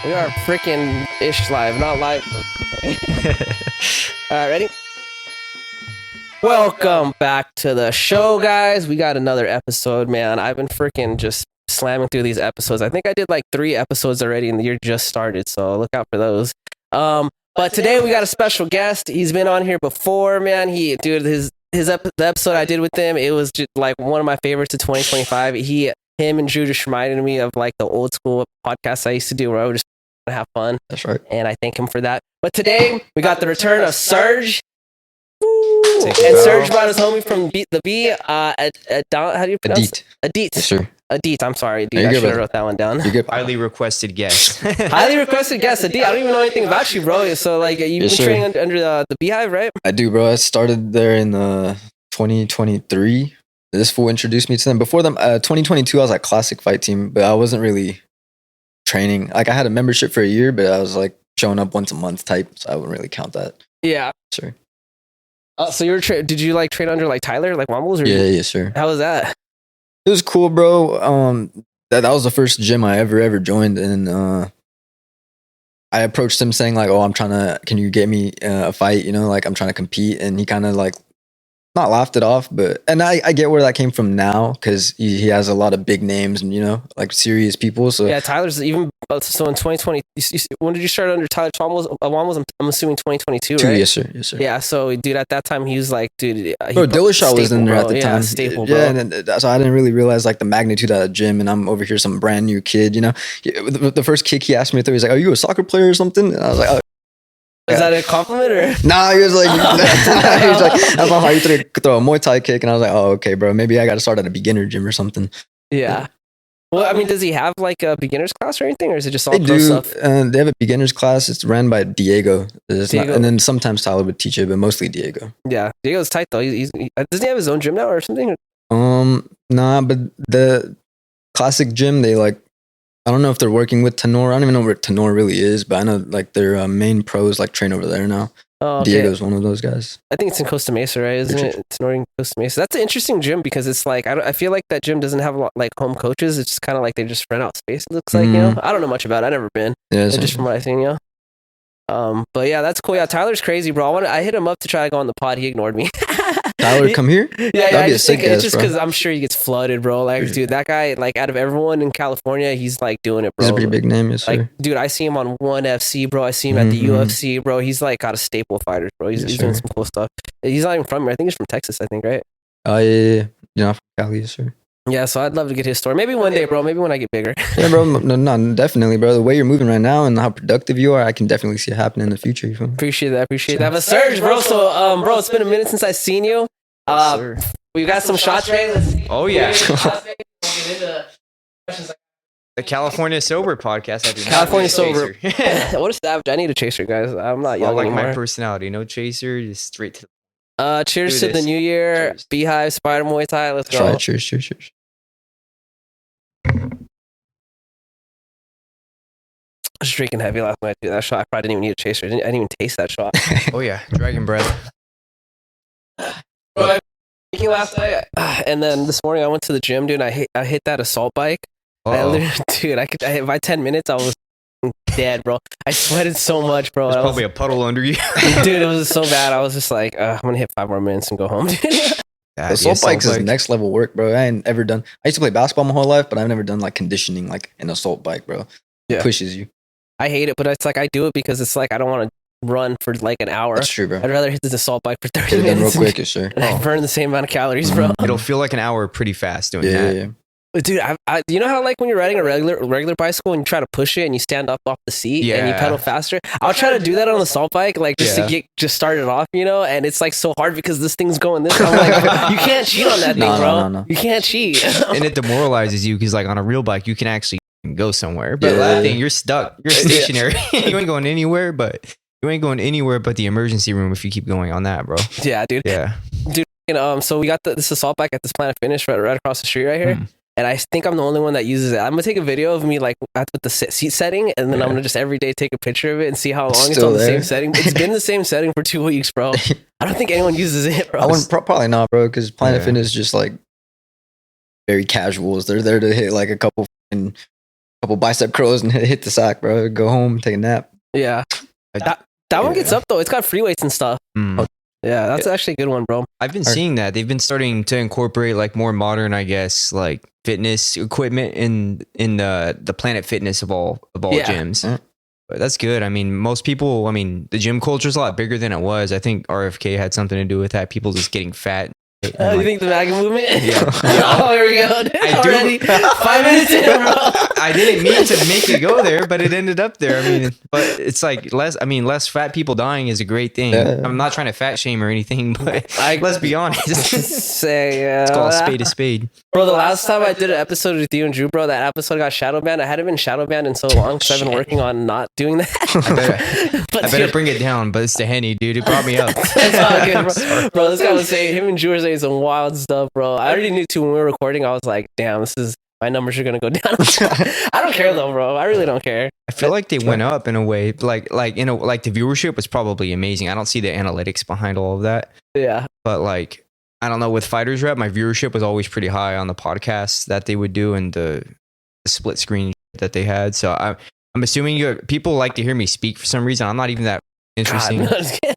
We are freaking ish live, not live. All right, ready? Welcome back to the show, guys. We got another episode, man. I've been freaking just slamming through these episodes. I think I did like 3 episodes already, and the year just started, so look out for those. But today we got a special guest. He's been on here before, man. The episode I did with him, it was just like one of my favorites of 2025. Him and Drew just reminded me of like the old school podcasts I used to do where I would just have fun. That's right. And I thank him for that. But today we got the return of Serge. And Serge brought his homie from the B. How do you pronounce it? Aadit. Yes, sir. Aadit. I'm sorry, dude. I should have wrote that one down. You're good. Highly requested guest. Highly requested guest, Aadit. I don't even know anything about you, bro. So like, you've been training under the Beehive, right? I do, bro. I started there in 2023. This fool introduced me to them. Before them, 2022, I was like classic fight team, but I wasn't really training. Like I had a membership for a year, but I was like showing up once a month type, so I wouldn't really count that. Yeah. Sure. So you were did you like train under like Tyler, like Wombles? Or Yeah, sure. How was that? It was cool, bro. That was the first gym I ever joined, and I approached him saying like, "Oh, can you get me a fight? You know, like I'm trying to compete." And he kind of like not laughed it off, and I get where that came from now because he has a lot of big names and like serious people. So yeah, Tyler's even so in 2020. When did you start under Tyler Wombles? I'm assuming 2022, right? Yes, sir. Yeah, so dude, at that time he was like, dude, bro, Dillashaw was in there at the time. Yeah, staple, bro. Yeah, and so I didn't really realize like the magnitude of that gym, and I'm over here, some brand new kid. The first kick he asked me to throw, he's like, "Are you a soccer player or something?" And I was like, "Oh." Is that a compliment or? Nah, he was like, "That's not how you throw a Muay Thai kick." And I was like, "Oh, okay, bro. Maybe I got to start at a beginner gym or something." Yeah. Well, I mean, does he have like a beginner's class or anything, or is it just all they pro do, stuff? They have a beginner's class. It's ran by Diego. And then sometimes Tyler would teach it, but mostly Diego. Yeah, Diego's tight though. Doesn't he have his own gym now or something? Nah, but the classic gym, they like. I don't know if they're working with Tenor. I don't even know where Tenor really is, but I know like their main pros like train over there now. Oh, okay. Diego's one of those guys. I think it's in Costa Mesa, right? Isn't it? It's in Costa Mesa. That's an interesting gym because it's like I feel like that gym doesn't have a lot like home coaches. It's just kind of like they just rent out space. It looks like I don't know much about it. I've never been. Yeah, just from what I've seen, But yeah, that's cool. Yeah, Tyler's crazy, bro. I hit him up to try to go on the pod. He ignored me. Tyler, come here. Yeah, I just think it's just because I'm sure he gets flooded, bro. Like, dude, that guy, like, out of everyone in California, he's like doing it, bro. He's a pretty big name, yes, sir. Like, dude, I see him on ONE FC, bro. I see him at the UFC, bro. He's like got a staple of fighters, bro. He's doing some cool stuff. He's not even from here. I think he's from Texas. I think, right? Oh yeah. From Cali, yes, sir. Yeah, so I'd love to get his story. Maybe one day, bro. Maybe when I get bigger. Yeah, bro. No, definitely, bro. The way you're moving right now and how productive you are, I can definitely see it happening in the future. You feel me? Appreciate that. But Serge, bro. So, bro, it's been a minute since I've seen you. We've got some shots ready. Let's see. Oh yeah. The California Sober podcast. California Sober. What a savage! I need a chaser, guys. I'm not young like anymore. My personality, no chaser, just straight to. Cheers to the new year. Cheers. Beehive, Spider Muay Thai. Let's go. Try it. Cheers. I was drinking heavy last night. Dude, that shot, I probably didn't even need a chaser. I didn't even taste that shot. Oh yeah, dragon breath. Bro, I was drinking last night, and then this morning I went to the gym, dude. And I hit that assault bike. Dude, by 10 minutes I was dead, bro. I sweated so much, bro. There's probably a puddle under you. Dude, it was so bad. I was just like, I'm gonna hit 5 more minutes and go home, dude. The assault bikes is next level work, bro. I ain't ever done. I used to play basketball my whole life, but I've never done like conditioning like an assault bike, bro. It pushes you. I hate it, but it's like I do it because it's like I don't want to run for like an hour. That's true, bro. I'd rather hit this assault bike for 30 minutes real quick, sure. And I burn the same amount of calories, bro. It'll feel like an hour pretty fast doing that. Yeah. But dude, you know how like when you're riding a regular bicycle and you try to push it and you stand up off the seat and you pedal faster? I'll try to do that on the assault bike, like just to just start it off, and it's like so hard because this thing's going this. I'm like, you can't cheat on that thing, bro. No. You can't cheat. And it demoralizes you because like on a real bike, you can actually go somewhere. But that thing, you're stuck. You're stationary. You ain't going anywhere, but the emergency room if you keep going on that, bro. Yeah, dude. Yeah. Dude, so we got this assault bike at this Planet Fitness right across the street right here. And I think I'm the only one that uses it. I'm gonna take a video of me like with the seat setting, and then I'm gonna just every day take a picture of it and see how long it's on the same setting. It's been the same setting for 2 weeks, bro. I don't think anyone uses it, bro. Probably not, bro, because Planet Fitness is just like very casuals. They're there to hit like a couple couple bicep curls and hit the sack, bro. Go home, take a nap. Yeah. That one gets up though. It's got free weights and stuff. Yeah, that's actually a good one, bro. I've been seeing that. They've been starting to incorporate like more modern, I guess, like fitness equipment in the Planet Fitness of all gyms. But that's good. I mean, most people, the gym culture is a lot bigger than it was. I think RFK had something to do with that. People just getting fat. You think the MAGA movement? Yeah. Oh, here we go. Already 5 minutes in, bro. I didn't mean to make it go there, but it ended up there. But it's like less fat people dying is a great thing. Yeah. I'm not trying to fat shame or anything, but let's be honest. It's called a spade. Bro, the last time I did an episode with you and Drew, bro, that episode got shadow banned. I hadn't been shadow banned in so long because I've been working on not doing that. I better bring it down, but it's the Henny, dude. It brought me up. It's all good, bro. This guy was saying, him and Drew were saying some wild stuff, bro. I already knew too when we were recording. I was like, damn, my numbers are gonna go down. I don't care though, bro. I really don't care. I feel like they went up in a way, like the viewership was probably amazing. I don't see the analytics behind all of that. Yeah, but like, I don't know, with Fighters Rep, my viewership was always pretty high on the podcasts that they would do and the split screen that they had. So I'm assuming people like to hear me speak for some reason. I'm not even that interesting.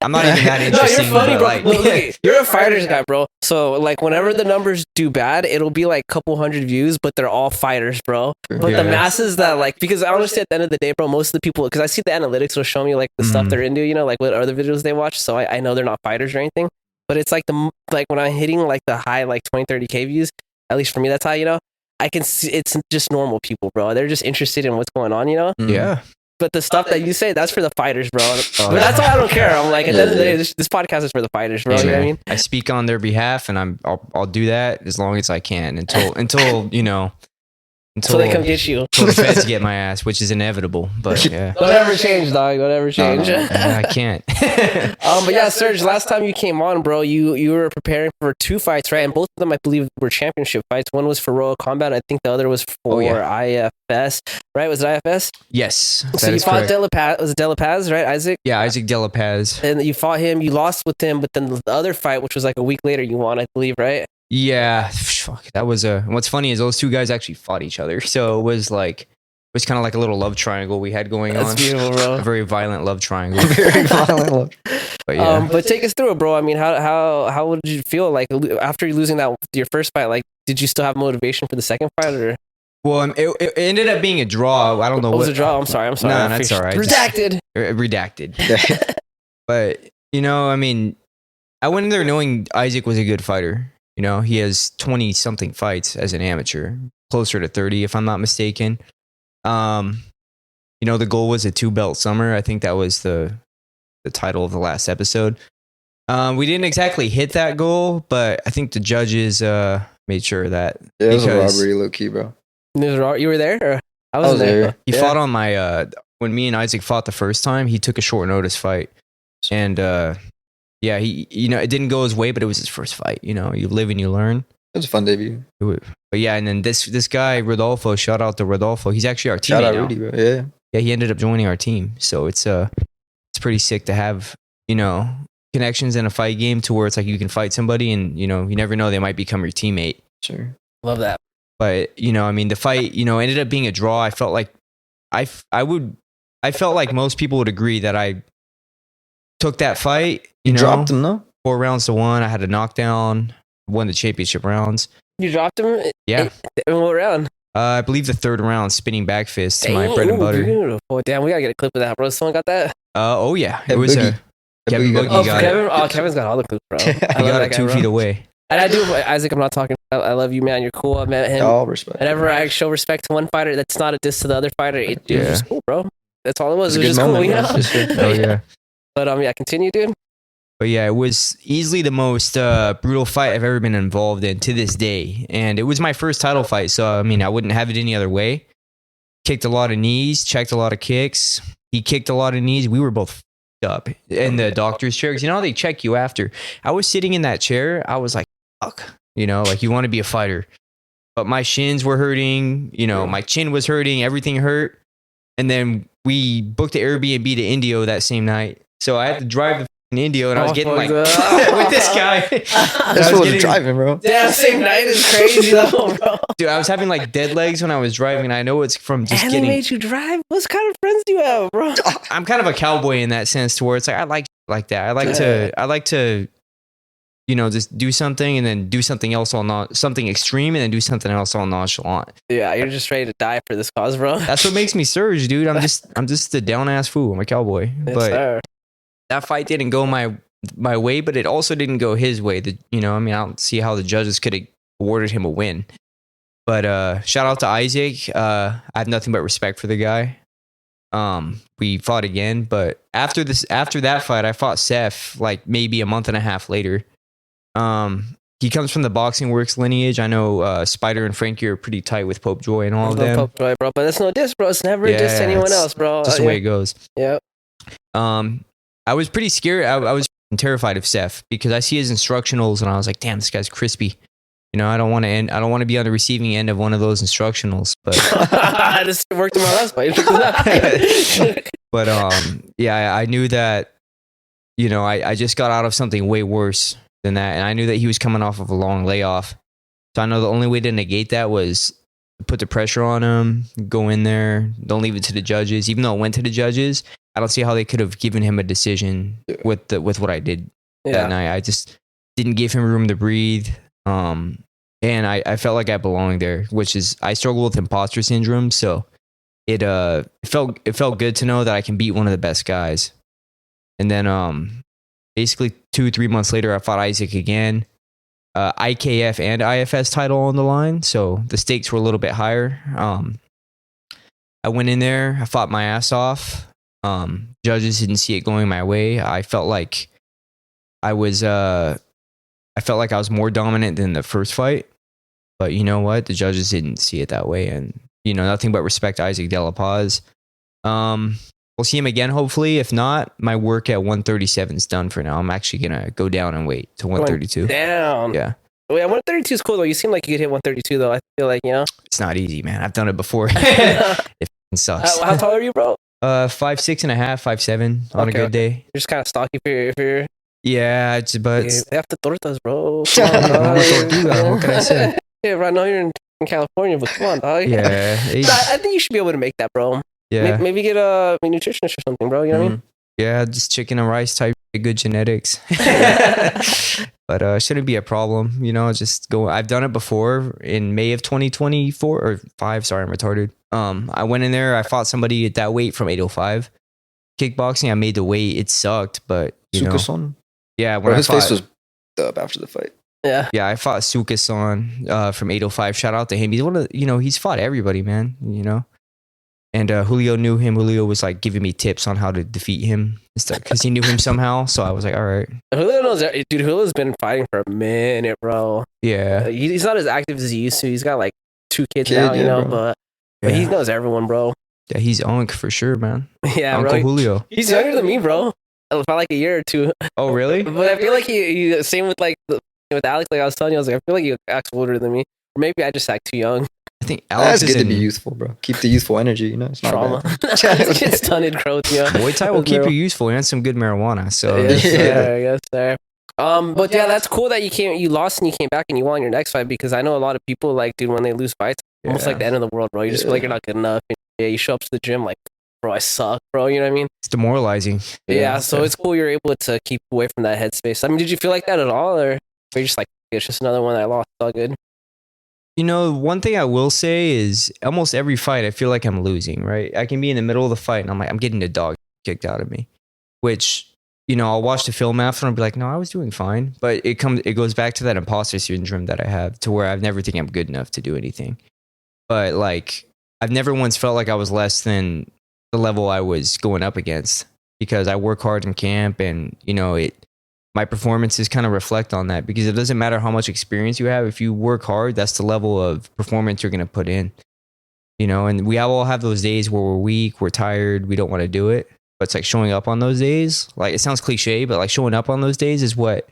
I'm not even that interesting. No, you're funny, bro. Like, look, you're a fighters guy, bro. So like whenever the numbers do bad, it'll be like a couple hundred views, but they're all fighters, bro. But the masses that like, because honestly at the end of the day, bro, most of the people, because I see the analytics will show me like the stuff they're into, like what other videos they watch. So I know they're not fighters or anything. But it's like when I'm hitting like the high like 20, 30K views, at least for me, that's how, I can see it's just normal people, bro. They're just interested in what's going on, Yeah. But the stuff that you say, that's for the fighters, bro. But that's why I don't care. I'm like, at the end of the day, this podcast is for the fighters, bro. You know what I mean? I speak on their behalf, and I'll do that as long as I can until they come get you. Until the feds get my ass, which is inevitable. But yeah, don't ever change, dog. Don't ever change. I can't. But yeah, Serge, last time you came on, bro, you were preparing for 2 fights, right? And both of them, I believe, were championship fights. One was for Royal Combat. I think the other was for IFS. Right? Was it IFS? Yes. So you fought De La Paz. Was it De La Paz, right? Isaac? Yeah, Isaac De La Paz. And you fought him. You lost with him, but then the other fight, which was like a week later, you won, I believe, right? Yeah, fuck. That was what's funny is those 2 guys actually fought each other. So it was kind of like a little love triangle we had going on. That's beautiful, bro. A very violent love triangle. Very violent love. But yeah. But take us through it, bro. I mean, how would you feel like after losing your first fight? Like, did you still have motivation for the second fight, or? Well, it ended up being a draw. I don't know. It was a draw. I'm sorry. No, that's all right. Redacted. Redacted. But I went in there knowing Isaac was a good fighter. He has 20 something fights as an amateur, closer to 30 if I'm not mistaken. The goal was a 2-belt summer. I think that was the title of the last episode. We didn't exactly hit that goal, but I think the judges made sure that. Yeah, it was a robbery, low key, bro. You were there? Or? I was there. He fought on my when me and Isaac fought the first time. He took a short notice fight, and yeah, he it didn't go his way, but it was his first fight. You live and you learn. It was a fun debut. But yeah, and then this guy Rodolfo, shout out to Rodolfo. He's actually our teammate Shout out now. Rudy, bro. Yeah. Yeah, he ended up joining our team. So it's pretty sick to have connections in a fight game to where it's like you can fight somebody and you never know, they might become your teammate. Sure. Love that. But the fight ended up being a draw. I felt like I felt like most people would agree that I took that fight. You dropped him, though? 4 rounds to 1. I had a knockdown. Won the championship rounds. You dropped him? Yeah. In what round? I believe the 3rd round, spinning back fist to my bread and butter. Beautiful. Damn, we gotta get a clip of that, bro. Someone got that? Oh yeah, it was Kevin Boogie got Kevin, it. Oh, Kevin's got all the clips, bro. He got it 2 feet away. And I do, Isaac. I'm not talking. I love you, man. You're cool. I met him. All respect. Whenever I show respect to one fighter, that's not a diss to the other fighter. It was just cool, bro. That's all it was. It was just moment, cool, Oh yeah. But yeah, continue, dude. But yeah, it was easily the most brutal fight I've ever been involved in to this day. And it was my first title fight. So, I wouldn't have it any other way. Kicked a lot of knees, checked a lot of kicks. He kicked a lot of knees. We were both up in the doctor's chair. Because you know how they check you after. I was sitting in that chair. I was like, fuck. Like you want to be a fighter. But my shins were hurting. My chin was hurting. Everything hurt. And then we booked the Airbnb to Indio that same night. So I had to drive the in India, and I was Oh, getting like fuck. with this guy. That's I was what was getting- driving, bro. Damn, same night is crazy though, bro. Dude, I was having like dead legs when I was driving. I know it's from just And they getting. made you drive? What kind of friends do you have, bro? I'm kind of a cowboy in that sense, to where it's like I like that. I like to, you know, just do something and then do something else all not something extreme and then do something else all nonchalant. Yeah, you're just ready to die for this cause, bro. That's what makes me surge, dude. I'm just a down ass fool. I'm a cowboy. Yes, But sir. that fight didn't go my way, but it also didn't go his way. I don't see how the judges could have awarded him a win. But shout out to Isaac. I have nothing but respect for the guy. We fought again, but after that fight, I fought Seth like maybe a month and a half later. He comes from the Boxing Works lineage. I know Spider and Frankie are pretty tight with Pope Joy and all of them. Pope Joy, bro, but that's no diss, bro. It's never Yeah, diss to anyone it's else, bro. Just the way it goes. Yeah. I was pretty scared. I was terrified of Seth because I see his instructionals and I was like, damn, this guy's crispy. You know, I don't want to be on the receiving end of one of those instructionals, but This worked in my last fight. but yeah, I knew that, you know, I just got out of something way worse than that, and I knew that he was coming off of a long layoff. So I know the only way to negate that was put the pressure on him, go in there, don't leave it to the judges. Even though it went to the judges, I don't see how they could have given him a decision with what I did that night. I just didn't give him room to breathe. And I felt like I belonged there, which is, I struggle with imposter syndrome. So it felt good to know that I can beat one of the best guys. And then, basically 2-3 months later, I fought Isaac again, IKF and IFS title on the line. So the stakes were a little bit higher. I went in there, I fought my ass off. Judges didn't see it going my way. I felt like I was more dominant than the first fight, but you know what? The judges didn't see it that way, and you know, nothing but respect to Isaac De La Paz. We'll see him again, hopefully. If not, my work at 137 is done for now. I'm actually gonna go down and wait to 132. Down. Yeah. Oh, yeah, 132 is cool though. You seem like you could hit 132 though. I feel like, you know. It's not easy, man. I've done it before. It sucks. How tall are you, bro? 5'6.5", 5'7" on a Okay. good day. You're just kind of stocky if you're Yeah, but they have to tortas, bro. Come on, dog. Tortuga, what can I say? Yeah, right now you're in California, but come on, dog. Yeah, I think you should be able to make that, bro. yeah. Maybe get a nutritionist or something, bro. You know what I mean? Yeah, just chicken and rice type, good genetics. But shouldn't be a problem, you know. Just go. I've done it before in May of 2024 or 5. Sorry, I'm retarded. I went in there. I fought somebody at that weight from 805 kickboxing. I made the weight. It sucked, but you know, Sukason? yeah. When Bro, I his fought, face was up after the fight. Yeah. yeah, I fought Sukason from 805. Shout out to him. He's one of he's fought everybody, man. You know. And Julio knew him. Julio was like giving me tips on how to defeat him because he knew him somehow. So I was like, all right. Julio knows, dude. Julio's been fighting for a minute, bro. Yeah. He's not as active as he used to. He's got like 2 kids Kid, now, you yeah, know, bro. but he Yeah. knows everyone, bro. Yeah, he's Unk for sure, man. Yeah, Uncle bro. Julio. He's younger than me, bro. By like a year or 2. Oh, really? But I feel like he same with like with Alex. Like I was telling you, I was like, I feel like he acts older than me. Or maybe I just act too young. I think That's Alex good is to in be youthful, bro. Keep the youthful energy, you know? It's not Trauma. bad. It's stunted growth, yeah. Muay Thai will keep you useful and some good marijuana. So Yes, Yeah. sir. Yes, sir. But yeah, that's cool that you lost and you came back and you won your next fight, because I know a lot of people like, dude, when they lose fights, almost Yeah. like the end of the world, bro. You just feel like you're not good enough. And, yeah, you show up to the gym like, bro, I suck, bro. You know what I mean? it's demoralizing. Yeah. So it's cool you're able to keep away from that headspace. I mean, did you feel like that at all, or were you just like, it's just another one I lost? It's all good. You know, one thing I will say is almost every fight, I feel like I'm losing, right? I can be in the middle of the fight and I'm like, I'm getting the dog kicked out of me, which, you know, I'll watch the film after and I'll be like, no, I was doing fine. But it goes back to that imposter syndrome that I have, to where I've never think I'm good enough to do anything. But like, I've never once felt like I was less than the level I was going up against, because I work hard in camp, and, you know, my performances kind of reflect on that, because it doesn't matter how much experience you have. If you work hard, that's the level of performance you're going to put in, you know. And we all have those days where we're weak, we're tired, we don't want to do it. But it's like showing up on those days. Like, it sounds cliche, but like showing up on those days is what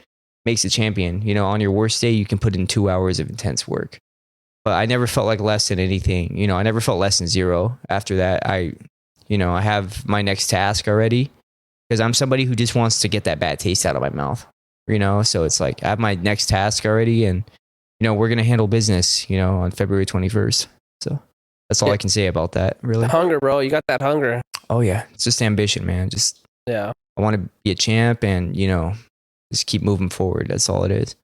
makes a champion. You know, on your worst day, you can put in 2 hours of intense work. But I never felt like less than anything. You know, I never felt less than zero. After that, I have my next task already, because I'm somebody who just wants to get that bad taste out of my mouth, you know? So it's like I have my next task already, and, you know, we're going to handle business, you know, on February 21st. So that's all I can say about that, really. Hunger, bro. You got that hunger. Oh, yeah. It's just ambition, man. Just, Yeah. I want to be a champ and, you know, just keep moving forward. That's all it is.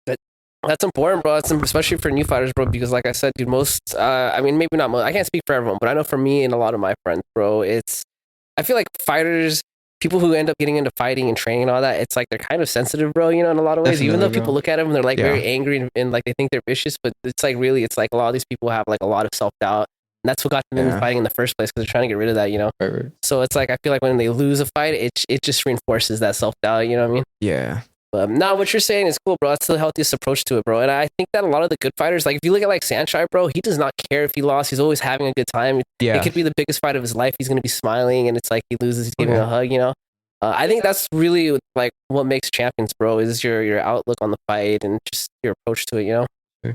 That's important, bro. That's especially for new fighters, bro. Because, like I said, dude, most, I mean, maybe not most. I can't speak for everyone, but I know for me and a lot of my friends, bro, I feel like fighters, people who end up getting into fighting and training and all that, it's like they're kind of sensitive, bro. You know, in a lot of ways. Even though Definitely, people bro. look at them and they're like Yeah. very angry and like they think they're vicious, but it's like really, it's like a lot of these people have like a lot of self doubt, and that's what got them into Yeah. fighting in the first place because they're trying to get rid of that. You know. Right. So it's like I feel like when they lose a fight, it just reinforces that self doubt. You know what I mean? Yeah. But no, what you're saying is cool, bro. That's the healthiest approach to it, bro. And I think that a lot of the good fighters, like if you look at like Saenchai, bro, he does not care if he lost. He's always having a good time. Yeah. It could be the biggest fight of his life. He's gonna be smiling, and it's like he loses, he's giving Okay. a hug. You know, I think that's really like what makes champions, bro. Is your outlook on the fight and just your approach to it. You know. Yeah,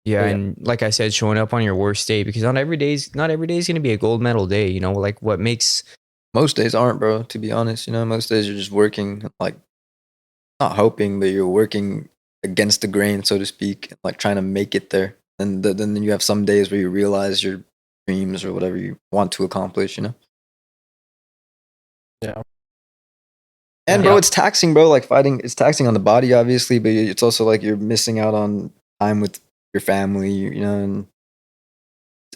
Yeah. and like I said, showing up on your worst day, because not every day is going to be a gold medal day. You know, like what makes Most days aren't, bro. To be honest, you know, most days you're just working, like not hoping, but you're working against the grain, so to speak, like trying to make it there. And then you have some days where you realize your dreams or whatever you want to accomplish, you know. Yeah. And bro, it's taxing, bro. Like fighting, it's taxing on the body, obviously, but it's also like you're missing out on time with your family, you know, and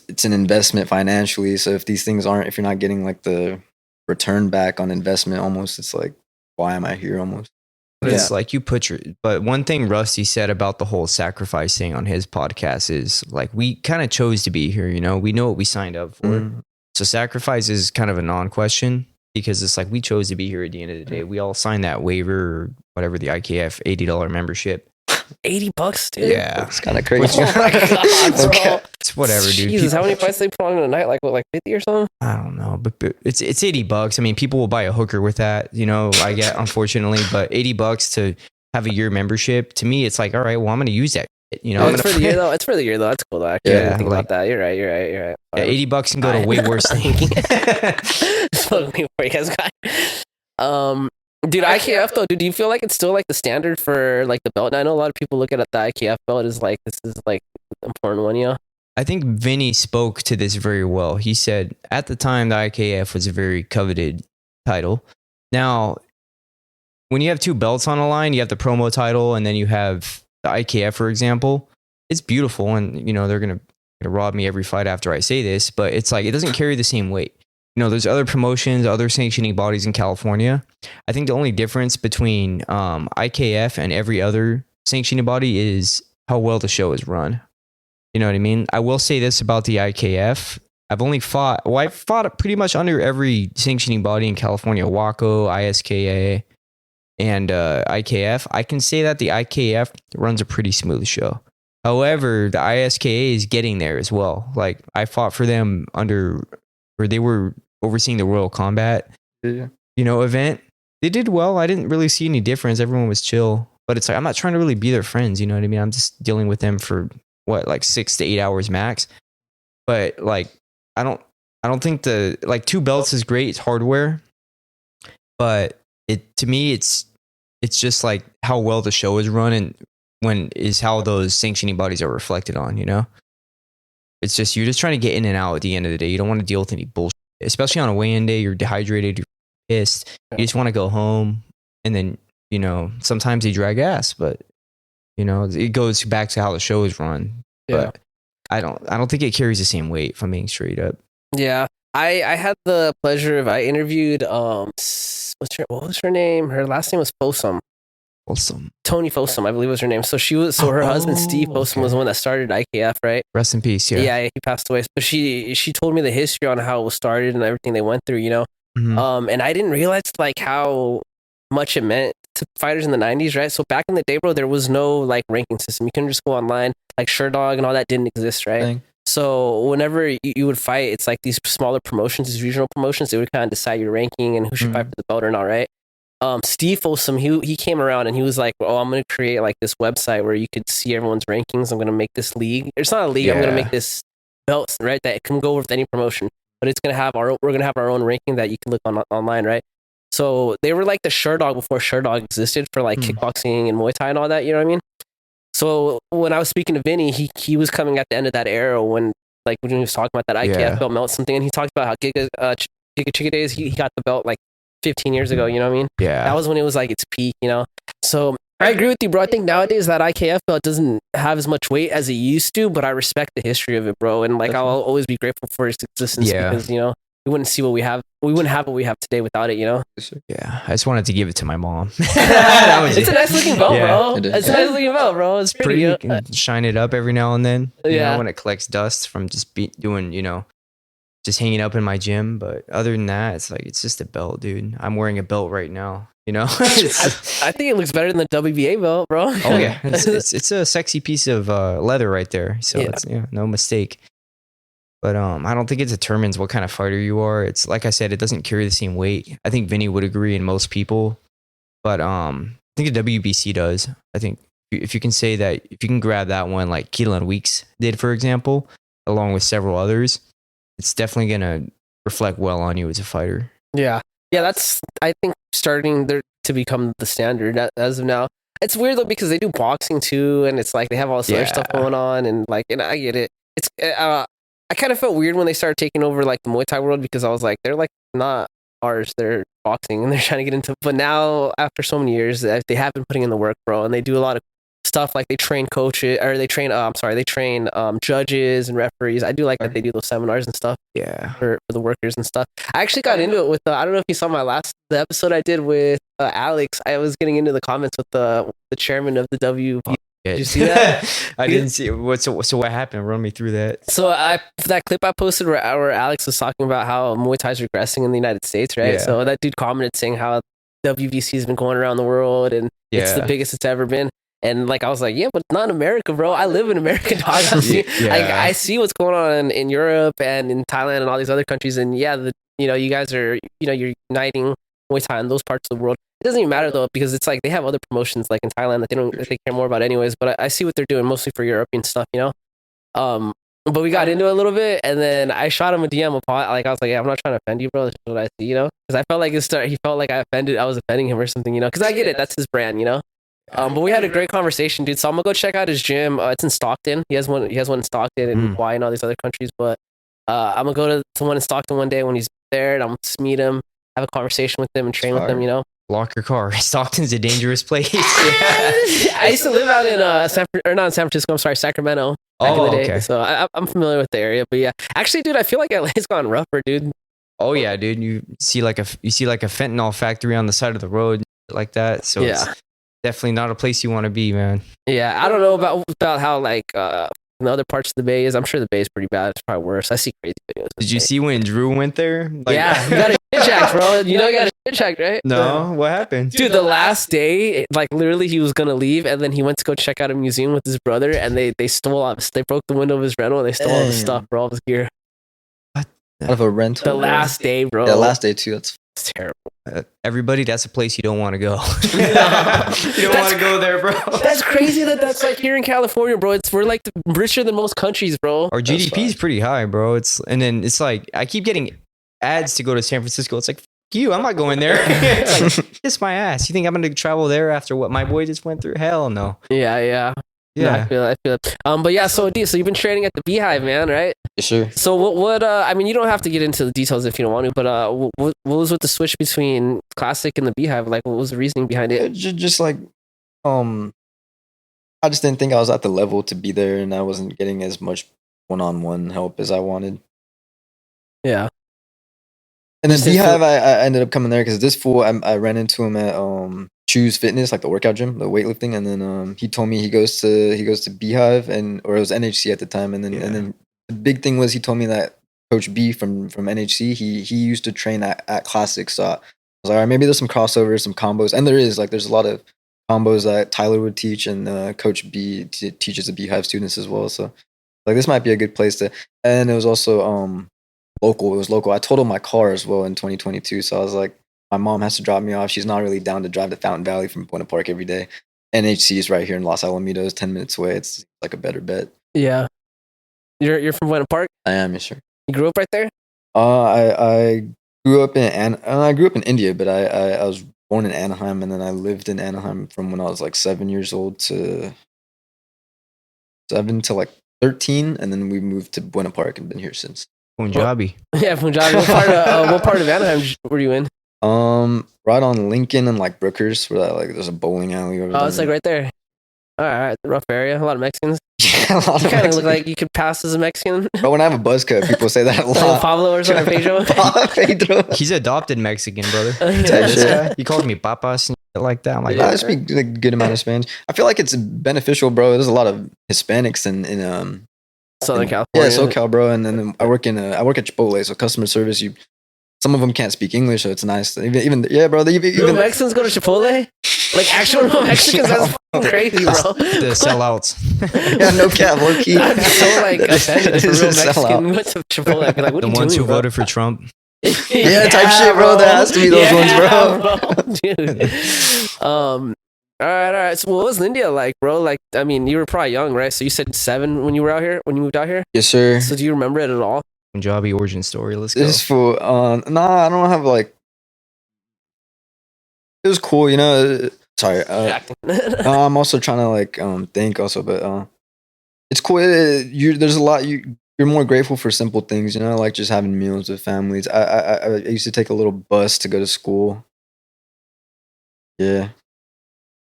it's an investment financially. So if these things aren't, if you're not getting like the return back on investment, almost, it's like, why am I here? Almost. It's like you put your, but one thing Rusty said about the whole sacrifice thing on his podcast is like, we kind of chose to be here, you know, we know what we signed up for. Mhm. So sacrifice is kind of a non-question because it's like, we chose to be here at the end of the day. We all signed that waiver or whatever, the IKF $80 membership. $80, dude. Yeah. It's kind of crazy. Oh my god, bro. It's whatever, dude. Jesus, how many fights they put on in a night? Like what, like 50 or something? I don't know, but it's $80. I mean, people will buy a hooker with that, you know, I get, unfortunately, but $80 to have a year membership, to me, it's like, all right, well, I'm going to use that, you know. Oh, it's for the year though. It's for the year though. That's cool though. Actually, I didn't think about that. You're right. Yeah, $80 can go to way worse things. So you guys got. Dude, IKF though, dude, do you feel like it's still like the standard for like the belt? And I know a lot of people look at the IKF belt as like this is like the important one, you know? I think Vinny spoke to this very well. He said at the time the IKF was a very coveted title. Now, when you have two belts on a line, you have the promo title and then you have the IKF, for example. It's beautiful, and you know they're gonna rob me every fight after I say this, but it's like it doesn't carry the same weight. You know, there's other promotions, other sanctioning bodies in California. I think the only difference between IKF and every other sanctioning body is how well the show is run. You know what I mean? I will say this about the IKF. I've fought pretty much under every sanctioning body in California, WACO, ISKA, and IKF. I can say that the IKF runs a pretty smooth show. However, the ISKA is getting there as well. Like, I fought for them where they were overseeing the Royal Combat, you know, event. They did well. I didn't really see any difference. Everyone was chill. But it's like, I'm not trying to really be their friends, you know what I mean? I'm just dealing with them for like 6 to 8 hours max. But like, I don't think like 2 belts is great. It's hardware. But to me, it's just like how well the show is run and how those sanctioning bodies are reflected on, you know? It's just, you're just trying to get in and out at the end of the day. You don't want to deal with any bullshit, especially on a weigh-in day. You're dehydrated, you're pissed. You just want to go home. And then, you know, sometimes they drag ass, but you know, it goes back to how the show is run. Yeah. But I don't think it carries the same weight, if I'm being straight up. Yeah. I had the pleasure of, I interviewed, what was her name? Her last name was Fossum. Awesome. Tony Fossum, I believe was her name. So her husband, Steve Fossum, was the one that started IKF, right? Rest in peace. Yeah. Yeah, he passed away. But she told me the history on how it was started and everything they went through, you know? Mhm. And I didn't realize like how much it meant to fighters in the 90s, right? So back in the day, bro, there was no like ranking system. You couldn't just go online. Like Sherdog and all that didn't exist, right? Dang. So whenever you would fight, it's like these smaller promotions, these regional promotions, they would kind of decide your ranking and who should fight for the belt or not, right? Steve Folsom, he came around and he was like, "Oh, I'm going to create like this website where you could see everyone's rankings. I'm going to make this league. It's not a league. I'm going to make this belt, right? That can go with any promotion, but it's going to have we're going to have our own ranking that you can look on online, right?" So they were like the Sherdog before Sherdog existed for like kickboxing and Muay Thai and all that. You know what I mean? So when I was speaking to Vinny, he was coming at the end of that era when he was talking about that IKF belt melt something, and he talked about how Giga Chica Days he got the belt like 15 years ago. You know what I mean? Yeah. That was when it was like its peak. You know? So I agree with you, bro. I think nowadays that IKF belt doesn't have as much weight as it used to, but I respect the history of it, bro. And like I'll always be grateful for its existence because we wouldn't see what we have. We wouldn't have what we have today without it, you know? Yeah. I just wanted to give it to my mom. It's a nice looking belt, bro. It's a nice looking belt, bro. It's pretty. You can shine it up every now and then. You Yeah. know, when it collects dust from just doing, just hanging up in my gym. But other than that, it's just a belt, dude. I'm wearing a belt right now. I think it looks better than the WBA belt, bro. Oh yeah, it's a sexy piece of leather right there. So it's no mistake. But I don't think it determines what kind of fighter you are. It's like I said, it doesn't carry the same weight. I think Vinny would agree, and most people. But I think the WBC does. I think if you can say that, if you can grab that one like Keelan Weeks did, for example, along with several others, it's definitely gonna reflect well on you as a fighter. Yeah. That's I think starting there to become the standard as of now. It's weird though because they do boxing too, and it's like they have all this other stuff going on, and I get it. It's I kind of felt weird when they started taking over like the Muay Thai world because I was like, they're like not ours, they're boxing, and they're trying to get into. But now after so many years, they have been putting in the work, bro, and they do a lot of stuff like they train coaches or they train judges and referees. I do like that they do those seminars and stuff for the workers and stuff. I actually got into it with I don't know if you saw the episode I did with Alex. I was getting into the comments with the chairman of the WB. Did you see that? I didn't see it. So what happened? Run me through that. So that clip I posted where Alex was talking about how Muay Thai is regressing in the United States, right? So that dude commented saying how WBC has been going around the world and it's the biggest it's ever been. And like I was like, yeah, but not in America, bro. I live in America, dog. I see what's going on in Europe and in Thailand and all these other countries. And you guys are you're uniting Muay Thai in those parts of the world. It doesn't even matter though because it's like they have other promotions like in Thailand that they care more about anyways. But I see what they're doing mostly for European stuff, But we got into it a little bit, and then I shot him a DM upon like I was like, yeah, I'm not trying to offend you, bro. This is what I see, because I felt like he felt like I was offending him or something, because I get it, that's his brand, But we had a great conversation, dude. So I'm gonna go check out his gym. It's in Stockton. He has one in Stockton and Hawaii and all these other countries. But I'm gonna go to one in Stockton one day when he's there, and I'm just meet him, have a conversation with him, and train with him. Lock your car. Stockton's a dangerous place. I used to live out in not in San Francisco. I'm sorry, Sacramento. Back in the day. Okay. So I'm familiar with the area. But yeah, actually, dude, I feel like LA's gone rougher, dude. Oh yeah, dude. You see like a fentanyl factory on the side of the road like that. So it's definitely not a place you want to be, man. Yeah, I don't know about how like in the other parts of the Bay is. I'm sure the Bay is pretty bad. It's probably worse. I see crazy videos. Did you see when Drew went there? Yeah, you got a shit checked, bro. You got a shit checked, right? No, what happened? Dude, the last day, like literally he was gonna leave and then he went to go check out a museum with his brother and they stole all they broke the window of his rental and they stole all his stuff, bro, all his gear. Out of a rental? The last day, bro. Yeah, last day too. That's terrible. Everybody, that's a place you don't want to go. You don't want to go there, bro. That's crazy that's like here in California, bro. We're like richer than most countries, bro. Our GDP is pretty high, bro. It's like I keep getting ads to go to San Francisco. It's like, F you, I'm not going there. It's like, kiss my ass. You think I'm going to travel there after what my boy just went through? Hell no. Yeah. No, I feel it. But yeah, so you've been training at the Beehive, man, right? Yeah, sure. So what I mean, you don't have to get into the details if you don't want to, but what was with the switch between Classic and the Beehive? Like, what was the reasoning behind it? Just like, I just didn't think I was at the level to be there, and I wasn't getting as much one-on-one help as I wanted. Yeah. And then Beehive, I ended up coming there because this fool, I ran into him at Choose Fitness, like the workout gym, the weightlifting, and then he told me he goes to Beehive or it was NHC at the time, and then the big thing was he told me that Coach B from NHC he used to train at Classic, so I was like, all right, maybe there's some crossovers, some combos, and there's a lot of combos that Tyler would teach, and Coach B teaches the Beehive students as well, so like this might be a good place to. And it was also local. It was local. I totaled my car as well in 2022, so I was like, my mom has to drop me off. She's not really down to drive to Fountain Valley from Buena Park every day. NHC is right here in Los Alamitos, 10 minutes away. It's like a better bet. Yeah. You're from Buena Park? I am, yes, sir. You grew up right there? I I grew up in India, but I was born in Anaheim, and then I lived in Anaheim from when I was like 7 years old to 7 to 13, and then we moved to Buena Park and been here since. Punjabi. Yeah, Punjab. What part of Anaheim were you in? Right on Lincoln and like Brookers, where there's a bowling alley over there. Oh, it's like right there. All right, rough area. A lot of Mexicans. Yeah, a lot You of kind of look Mexicans. like you could pass as a Mexican. But when I have a buzz cut, people say that a Like lot. Pablo or something, Pedro. Pedro. He's adopted Mexican, brother. Yeah, This shit. guy, he called me papas and shit like that. I'm like, I speak a good amount of Spanish. I feel like it's beneficial, bro. There's a lot of Hispanics in Southern yeah, California. SoCal, bro. And then I work at Chipotle, so customer service. Some of them can't speak English, so it's nice. Even yeah, bro. Real Even Mexicans go to Chipotle? Like actual real Mexicans? That's fucking crazy, bro. the sellouts. yeah, no cap, low key. I'd be so like offended if a That is real a sellout. Mexican went to Chipotle. I'd be like, what The are you ones doing, who bro? voted for Trump. Yeah, type shit, bro. There has to be those ones, bro. Dude. All right. So what was India like, bro? Like, I mean, you were probably young, right? So you said 7 when you were out here, when you moved out here. Yes, sir. So do you remember it at all? Punjabi origin story. Let's go. This is for nah, I don't have like. It was cool, you know. Sorry, Acting. I'm also trying to think also, but it's cool. There's a lot you're more grateful for simple things, you know, like just having meals with families. I used to take a little bus to go to school. Yeah,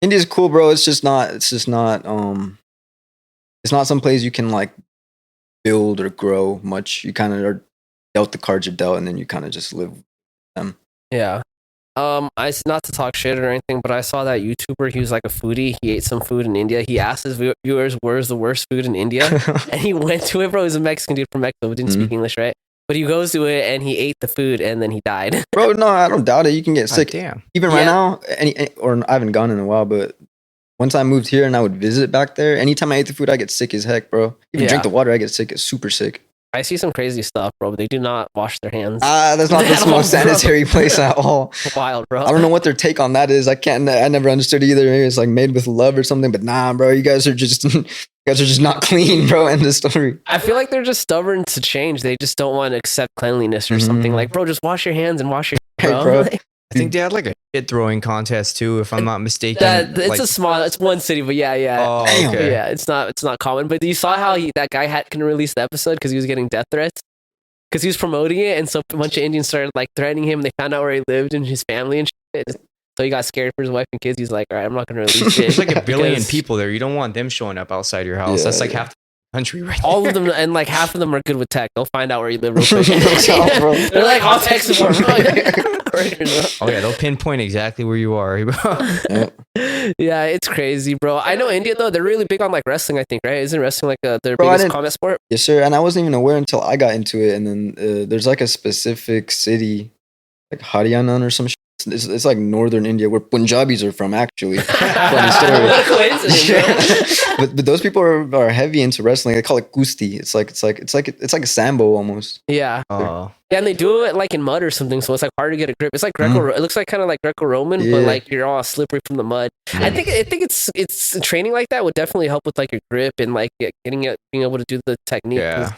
India's cool, bro. It's not some place you can like build or grow much. You kind of are dealt the cards you're dealt, and then you kind of just live with them. Yeah. Not to talk shit or anything, but I saw that YouTuber. He was like a foodie. He ate some food in India. He asked his viewers, "Where's the worst food in India?" And he went to it, bro. He's a Mexican dude from Mexico, but didn't speak English, right? But he goes to it and he ate the food and then he died. Bro, no, I don't doubt it. You can get sick. Damn. Even right Yeah. now, or I haven't gone in a while, but once I moved here and I would visit back there, anytime I ate the food, I get sick as heck, bro. Even Yeah. drink the water, I get sick, super sick. I see some crazy stuff, bro, but they do not wash their hands. That's not the At all, most bro. sanitary place at all. Wild, bro. I don't know what their take on that is. I never understood either. Maybe it's like made with love or something, but nah, bro, you guys are just not clean, bro. End of story. I feel like they're just stubborn to change. They just don't want to accept cleanliness or something. Mhm. Like, bro, just wash your hands and wash your Hey, bro. bro. Like, I think they had like a shit throwing contest too, if I'm not mistaken. it's it's one city, but yeah. Oh, Damn. okay. Yeah, it's not common. But you saw how that guy couldn't release the episode because he was getting death threats. Because he was promoting it, and so a bunch of Indians started like threatening him. They found out where he lived and his family and shit. So he got scared for his wife and kids. He's like, all right, I'm not gonna release it. There's like a billion Because people there. You don't want them showing up outside your house. Yeah, That's like yeah. half the country right all there. of them, and like half of them are good with tech. They'll find out where you live real quick. Yeah, bro. They're like, I'll text him. Oh yeah, they'll pinpoint exactly where you are. Yep. Yeah, it's crazy, bro. I know India though; they're really big on like wrestling. I think, right? Isn't wrestling like their Bro, I biggest didn't- combat sport? Yes, sir. And I wasn't even aware until I got into it. And then there's like a specific city, like Haryana or some shit. It's like northern India where Punjabis are from, actually. Funny story. What a coincidence, bro. but those people are heavy into wrestling. They call it kusti. It's like a sambo almost. Yeah, Oh, yeah, and they do it like in mud or something, so it's like hard to get a grip. It's like Greco. It looks like kind of like Greco-Roman, but Yeah. like you're all slippery from the mud. I think it's training like that would definitely help with like your grip and like being able to do the technique. 'cause yeah.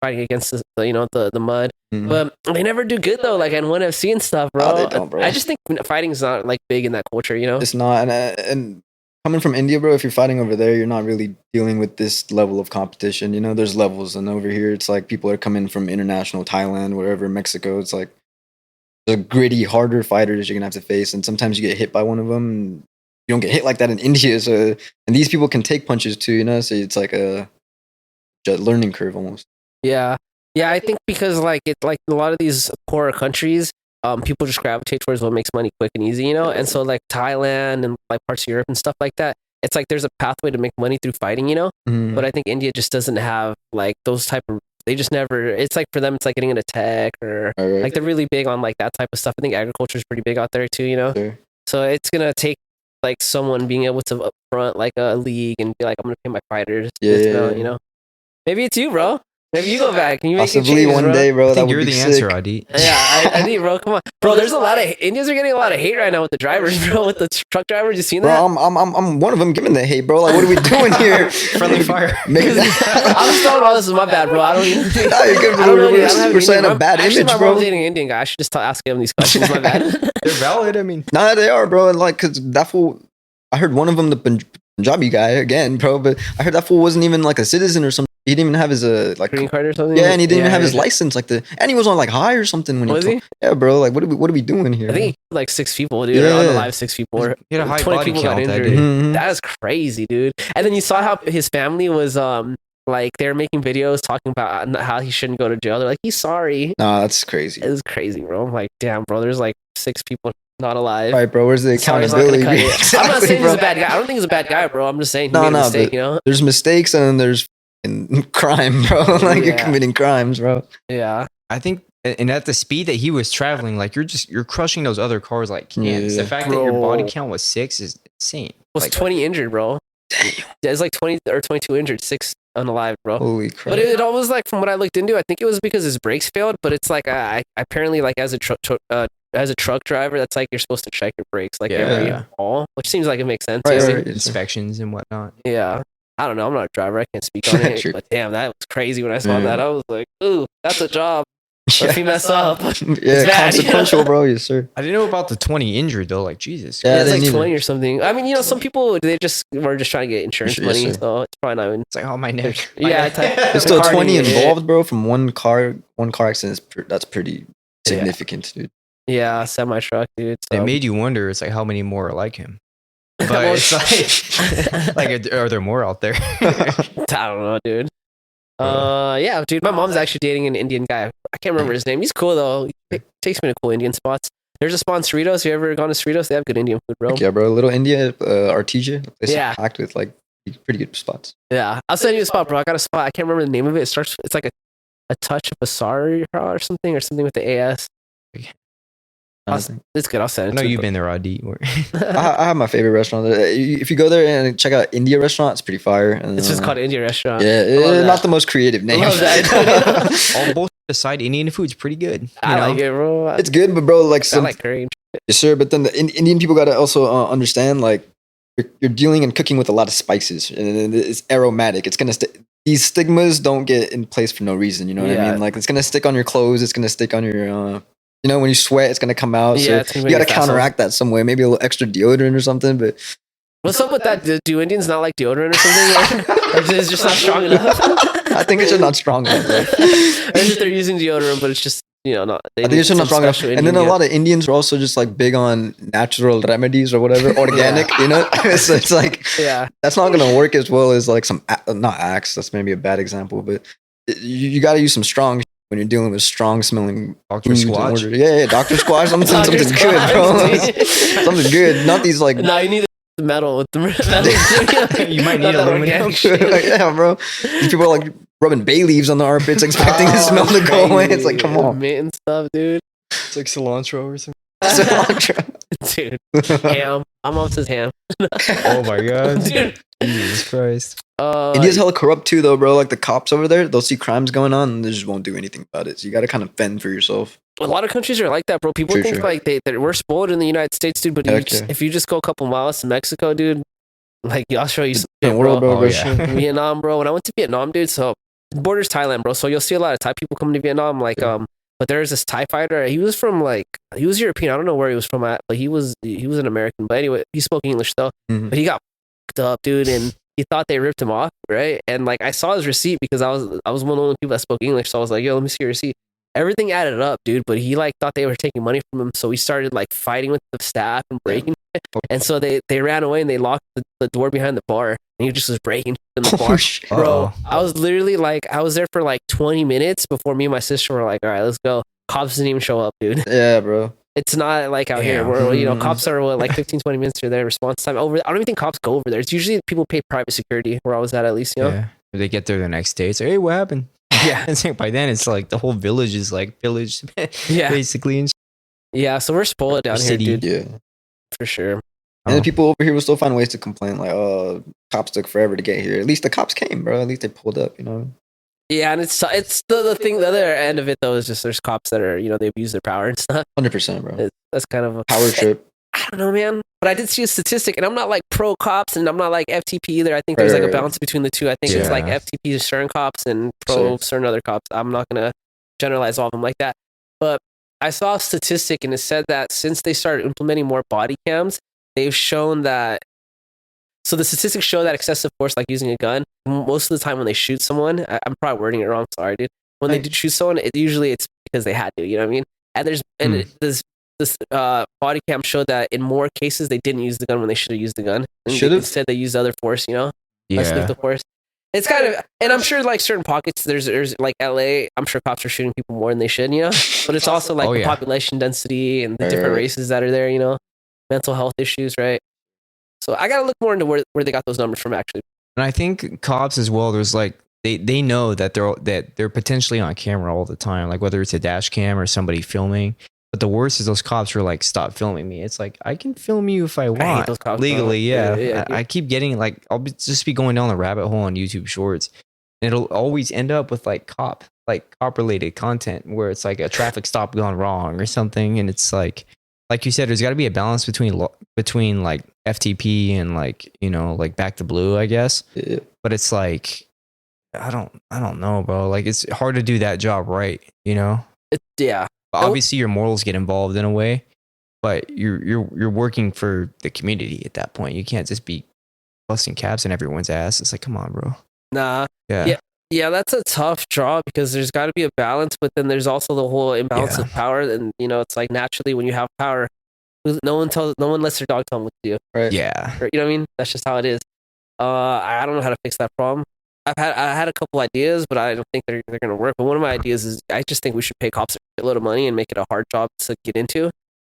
Fighting against the mud. Mhm. But they never do good though, like in ONE FC and stuff, bro. Oh, they don't, bro. I just think fighting is not like big in that culture, you know? It's not. And coming from India, bro, if you're fighting over there, you're not really dealing with this level of competition. You know, there's levels. And over here, it's like people are coming from international Thailand, wherever, Mexico. It's like the gritty, harder fighters you're going to have to face. And sometimes you get hit by one of them. And you don't get hit like that in India. So, and these people can take punches too, you know? So it's like a learning curve almost. Yeah. Yeah, I think because like it's like a lot of these poorer countries, people just gravitate towards what makes money quick and easy, you know? And so like Thailand and like parts of Europe and stuff like that, it's like there's a pathway to make money through fighting, you know? Mhm. But I think India just doesn't have like those type of they just never it's like for them it's like getting into tech or All right. like they're really big on like that type of stuff. I think agriculture is pretty big out there too, you know? Sure. So it's gonna take like someone being able to upfront like a league and be like, I'm gonna pay my fighters Yeah, this yeah, amount, yeah. you know? Maybe it's you, bro. Maybe you go back and you make Possibly changes, one bro. day, bro. I That think would you're be the sick. answer, Aadit. Yeah, I need, bro. Come on, bro. There's a lot of Indians are getting a lot of hate right now with the drivers, bro. With the truck drivers, you seen that? Bro, I'm one of them giving the hate, bro. Like, what are we doing here? Friendly fire. Make I'm just throwing all this is my bad, bro. I don't even. Nah, you're good, I don't know. we're- I don't have we're setting a bad actually, image, my bro. mom's dating an Indian guy. I should just ask him these questions. My bad. They're valid. I mean, Nah, they are, bro. And like, cause that fool, I heard one of them, the Punjabi guy again, bro. But I heard that fool wasn't even like a citizen or something. He didn't even have his like. Green card or something. Yeah, and he didn't even have his I heard license, like and he was on like high or something when Was he. he? Yeah, bro. Like, what are we doing here? I think he killed like 6 people, dude. Or on the Yeah. live, 6 people. Or he had a high 20 body people got count that injured. day. Mhm. That is crazy, dude. And then you saw how his family was like they were making videos talking about how he shouldn't go to jail. They're like, he's sorry. Nah, that's crazy. It was crazy, bro. I'm like, damn, bro. There's like 6 people not alive. All right, bro. Where's the Sorry, he's not gonna accountability? cut it. I'm not Exactly, saying he's a bro. bad guy. I don't think he's a bad guy, bro. I'm just saying he No, made a no, mistake, but- you know? There's mistakes and then there's crime, bro. Like you're Yeah. committing crimes, bro. Yeah. I think, and at the speed that he was traveling, like you're crushing those other cars like cans. Yeah. The fact that your body Bro. count was 6 is insane. Was Like, 20 injured, bro. Damn. There's like 20 or 22 injured, 6 unalive, bro. Holy crap. But it almost like from what I looked into, I think it was because his brakes failed. But it's like I apparently like as a truck driver, that's like you're supposed to check your brakes like every Yeah. haul, which seems like it makes sense. Right, you know? right. inspections and whatnot. Yeah. I don't know. I'm not a driver. I can't speak on it. True. But damn, that was crazy when I saw Yeah. that. I was like, ooh, that's a job. But if you mess up, Yeah, bad, you know? consequential, bro. Yes, sir. I didn't know about the 20 injured though. Like Jesus. Yeah, it's they like need 20 or something. I mean, you know, some people they just were just trying to get insurance Yes, money, sir. so it's probably not even. It's like oh my neck. Yeah, There's still Car 20 didn't get hit. involved, bro, from one car accident. That's pretty Yeah. significant, dude. Yeah, semi truck, dude. It So. made you wonder. It's like how many more are like him. But Well, it's like are there more out there? I don't know, dude. Yeah, dude. My mom's actually dating an Indian guy. I can't remember his name. He's cool though. He takes me to cool Indian spots. There's a spot in Cerritos. You ever gone to Cerritos? They have good Indian food, bro. Heck yeah, bro. Little India, Artesia. It's Yeah. packed with like pretty good spots. Yeah, I'll send you a spot, bro. I got a spot. I can't remember the name of it. It starts. It's like a touch of Basari or something with the AS. It's good. I'll send I it. know to you, you've been there, Aadit. I have my favorite restaurant. If you go there and check out India restaurant, it's pretty fire. And, It's just called India restaurant. Yeah, love not that. the most creative name. Love that. All both aside, Indian food's pretty good. You I know? like it, bro. It's good, but bro, like I some, like curry. yes, sir. But then the Indian people gotta also understand, like you're dealing and cooking with a lot of spices, and it's aromatic. It's gonna these stigmas don't get in place for no reason. You know what I Yeah. mean? Like it's gonna stick on your clothes. It's gonna stick on your. You know, when you sweat, it's gonna come out. Yeah, So it's gonna you make gotta it fast counteract that some way. Maybe a little extra deodorant or something. But What's up with that? Do Indians not like deodorant or something? Or is it just not strong enough? I think it's just not strong enough. Bro. Or is it they're using deodorant, but it's just not. I think it's just not strong enough. And then a lot of Indians are also just like big on natural remedies or whatever, organic. You know, so it's like Yeah, that's not gonna work as well as like some not Axe. That's maybe a bad example, but you got to use some strong when you're dealing with strong smelling Dr. foods in Squatch. order. Yeah, Dr. Squash, something Dr. good, bro. Squatch, dude. Something good, not these like. no, you need the metal with the metal. You might need Not that aluminum. organic shit. Yeah, bro. These people are like rubbing bay leaves on the armpits, expecting the smell to go away. It's like, come on. mint and stuff, dude. It's like cilantro or something. Dude, ham. My mom says ham. Oh my god. Dude. Jesus Christ. India's hella corrupt too, though, bro. Like the cops over there, they'll see crimes going on and they just won't do anything about it. So you got to kind of fend for yourself. a lot of countries are like that, bro. People True, think true. like we're spoiled in the United States, dude. But Heck yeah. if you just go a couple miles to Mexico, dude, like I'll show you some shit, Different world, bro. bro. Oh, yeah. Vietnam, bro. When I went to Vietnam, dude, so the border's Thailand, bro. So you'll see a lot of Thai people coming to Vietnam, like But there's this Thai fighter. He was from he was European. I don't know where he was from at, but he was an American. But anyway, he spoke English though. Mhm. But he got fucked up, dude, and he thought they ripped him off, right? And like I saw his receipt because I was one of the only people that spoke English. So I was like, yo, let me see your receipt. Everything added up, dude. But he like thought they were taking money from him, so he started like fighting with the staff and breaking. And so they ran away and they locked the door behind the bar, and he just was breaking in the bar. Bro, I was literally like, I was there for like 20 minutes before me and my sister were like, all right, let's go. Cops didn't even show up, dude. Yeah, bro. It's not like out here Damn. where, cops are like 15, 20 minutes for their response time. I don't even think cops go over there. It's usually people pay private security where I was at least, Yeah. They get there the next day. It's like, hey, what happened? Yeah. It's like by then it's like the whole village is like pillaged, Yeah. basically. And Yeah, so we're spoiled down here, City. dude, Yeah. for sure. And then people over here will still find ways to complain, like, oh, cops took forever to get here. At least the cops came, bro. At least they pulled up, you know? Yeah, and it's the thing. The other end of it though is just there's cops that are they abuse their power and stuff. 100%, bro. That's kind of a Power trip. I don't know, man. But I did see a statistic, and I'm not like pro cops, and I'm not like FTP either. I think there's like a balance between the two. I think it's like FTP is certain cops and pro certain other cops. I'm not gonna generalize all of them like that. But I saw a statistic, and it said that since they started implementing more body cams, they've shown that. So the statistics show that excessive force, like using a gun, most of the time when they shoot someone, I'm probably wording it wrong. Sorry, dude. When they do shoot someone, it's because they had to. You know what I mean? And this body cam showed that in more cases they didn't use the gun when they should have used the gun. Instead they used other force. Less lethal force. It's kind of, and I'm sure like certain pockets, there's like LA, I'm sure cops are shooting people more than they should, but it's also like the population density and the different races that are there, mental health issues, right? So I got to look more into where they got those numbers from actually. And I think cops as well, there's like, they know that they're potentially on camera all the time, like whether it's a dash cam or somebody filming. But the worst is those cops are like, stop filming me. It's like, I can film you if I want. I hate those cops, legally. Yeah. I keep getting like, I'll just be going down the rabbit hole on YouTube Shorts. And it'll always end up with like cop related content where it's like a traffic stop gone wrong or something. And it's like you said, there's got to be a balance between like FTP and like, like Back to Blue, I guess. Yeah. But it's like, I don't know, bro. Like it's hard to do that job right, Yeah. Obviously, your morals get involved in a way, but you're working for the community at that point. You can't just be busting caps in everyone's ass. It's like, come on, bro. Nah. Yeah. That's a tough draw because there's got to be a balance, but then there's also the whole imbalance of power. And it's like naturally when you have power, no one lets their dog tell them what to do. Right. Yeah. You know what I mean? That's just how it is. I don't know how to fix that problem. I had a couple ideas, but I don't think they're going to work. But one of my ideas is I just think we should pay cops a load of money and make it a hard job to get into.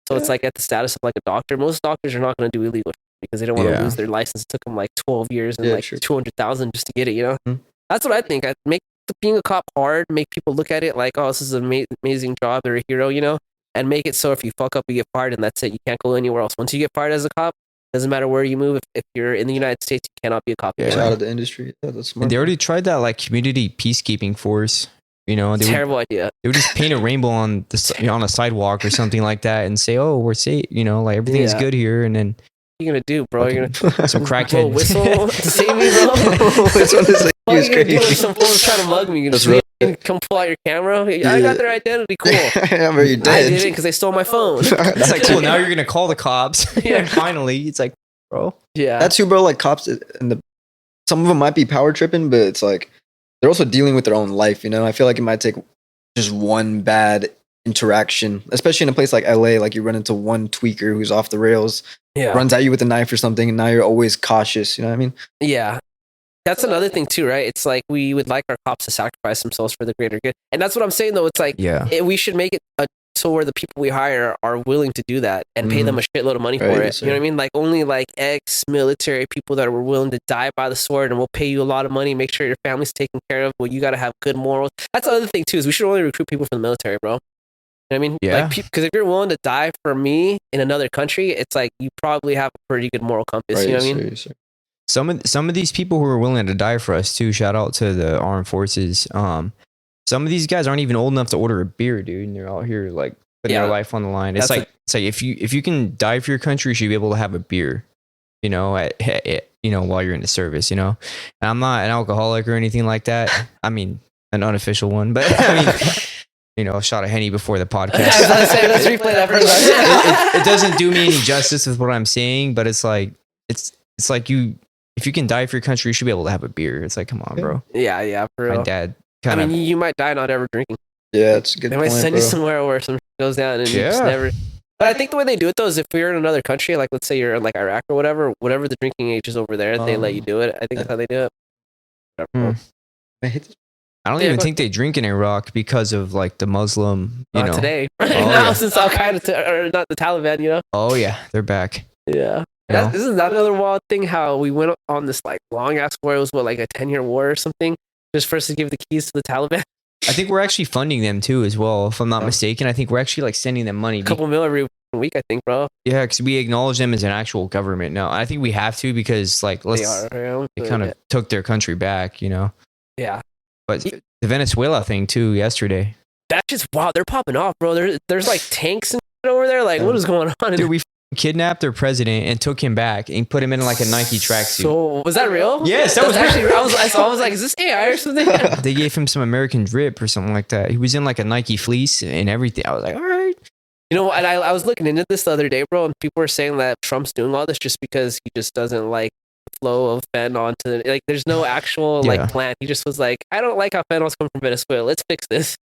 So it's like at the status of like a doctor. Most doctors are not going to do illegal because they don't want to lose their license. It took them like 12 years and 200,000 just to get it. Mm-hmm. That's what I think. I make being a cop hard. Make people look at it like, oh, this is an amazing job. They're a hero, and make it so if you fuck up, you get fired, and that's it. You can't go anywhere else. Once you get fired as a cop, doesn't matter where you move. If you're in the United States, you cannot be a cop. Yeah, out of the industry. Yeah, that's smart. And they already tried that like community peacekeeping force. Terrible idea. They would just paint a rainbow on on a sidewalk or something like that and say, "Oh, we're safe." Like everything is good here. And then what are you gonna do, bro? You're gonna some crackhead whistle to save me, bro. This one is like he was crazy. Some fools trying to mug me. You just come pull out your camera. I got their identity. Cool. Yeah, but you did. I didn't because they stole my phone. It's like, cool. Now you're gonna call the cops. Yeah. Finally, it's like, bro. Yeah. That's who, bro. Like cops, and some of them might be power tripping, but it's like they're also dealing with their own life. I feel like it might take just one bad interaction, especially in a place like LA. Like you run into one tweaker who's off the rails, runs at you with a knife or something, and now you're always cautious. You know what I mean? Yeah. That's another thing too, right? It's like we would like our cops to sacrifice themselves for the greater good, and that's what I'm saying. Though it's like, we should make it so where the people we hire are willing to do that and pay them a shitload of money for it. You know what I mean? Like only like ex-military people that were willing to die by the sword, and we'll pay you a lot of money, make sure your family's taken care of. Well, you got to have good morals. That's the other thing too, is we should only recruit people from the military, bro. You know what I mean? Yeah. Like, because if you're willing to die for me in another country, it's like you probably have a pretty good moral compass. You know what I mean? Some of these people who are willing to die for us too. Shout out to the armed forces. Some of these guys aren't even old enough to order a beer, dude, and they're out here like putting their life on the line. It's like if you can die for your country, you should be able to have a beer, while you're in the service, And I'm not an alcoholic or anything like that. I mean, an unofficial one, but I mean, a shot of Henny before the podcast. Let's replay that first. It doesn't do me any justice with what I'm saying, but it's like it's like if you can die for your country, you should be able to have a beer. It's like, come on, bro. Yeah, for real. My dad kind of. You might die not ever drinking. Yeah, it's a good point. They might send you somewhere where some shit goes down and you just never. But I think the way they do it though is if you're in another country, like let's say you're in like Iraq or whatever the drinking age is over there, they let you do it. I think that's how they do it. I don't even think they drink in Iraq because of like the Muslim. Not today. Now since Al Qaeda or not the Taliban, Oh yeah, they're back. Yeah. Isn't that another wild thing? How we went on this like long ass war? It was like a 10-year war or something, just for us to give the keys to the Taliban. I think we're actually funding them too, as well. If I'm not mistaken, I think we're actually like sending them money. A couple mil every week, I think, bro. Yeah, because we acknowledge them as an actual government. No, I think we have to because like they kind of took their country back. Yeah. But the Venezuela thing too yesterday. That's just wow. They're popping off, bro. There's like tanks and shit over there. Like, what is going on? Dude, we kidnapped their president and took him back and put him in like a Nike tracksuit. So was that real? Yes, that was actually. I was like, is this AI or something? They gave him some American drip or something like that. He was in like a Nike fleece and everything. I was like, all right. You know, and I was looking into this the other day, bro, and people were saying that Trump's doing all this just because he just doesn't like the flow of fentanyl onto, like, there's no actual like plan. He just was like, I don't like how fentanyl's coming from Venezuela. Let's fix this.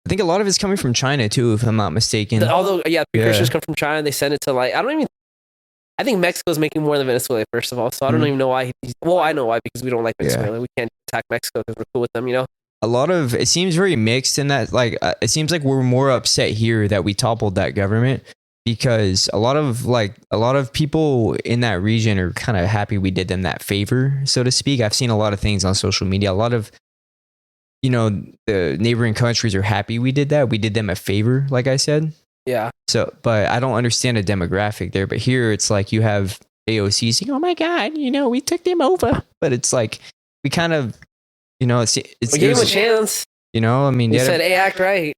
I think a lot of it's coming from China too, if I'm not mistaken. Although, precursors come from China, they send it to like, I think Mexico's making more than Venezuela, first of all. So I don't even know why. I know why, because we don't like Venezuela. We can't attack Mexico because we're cool with them, you know? A lot of it seems very mixed in that, like, it seems like we're more upset here that we toppled that government, because a lot of people in that region are kind of happy we did them that favor, so to speak. I've seen a lot of things on social media. A lot of, you know, the neighboring countries are happy we did that. We did them a favor, like I said. Yeah. So, but I don't understand the demographic there. But here it's like you have AOC saying, "Oh my God, you know, we took them over." But it's like we kind of, you know, we gave him a chance. You know, I mean, you said, "Hey, act right."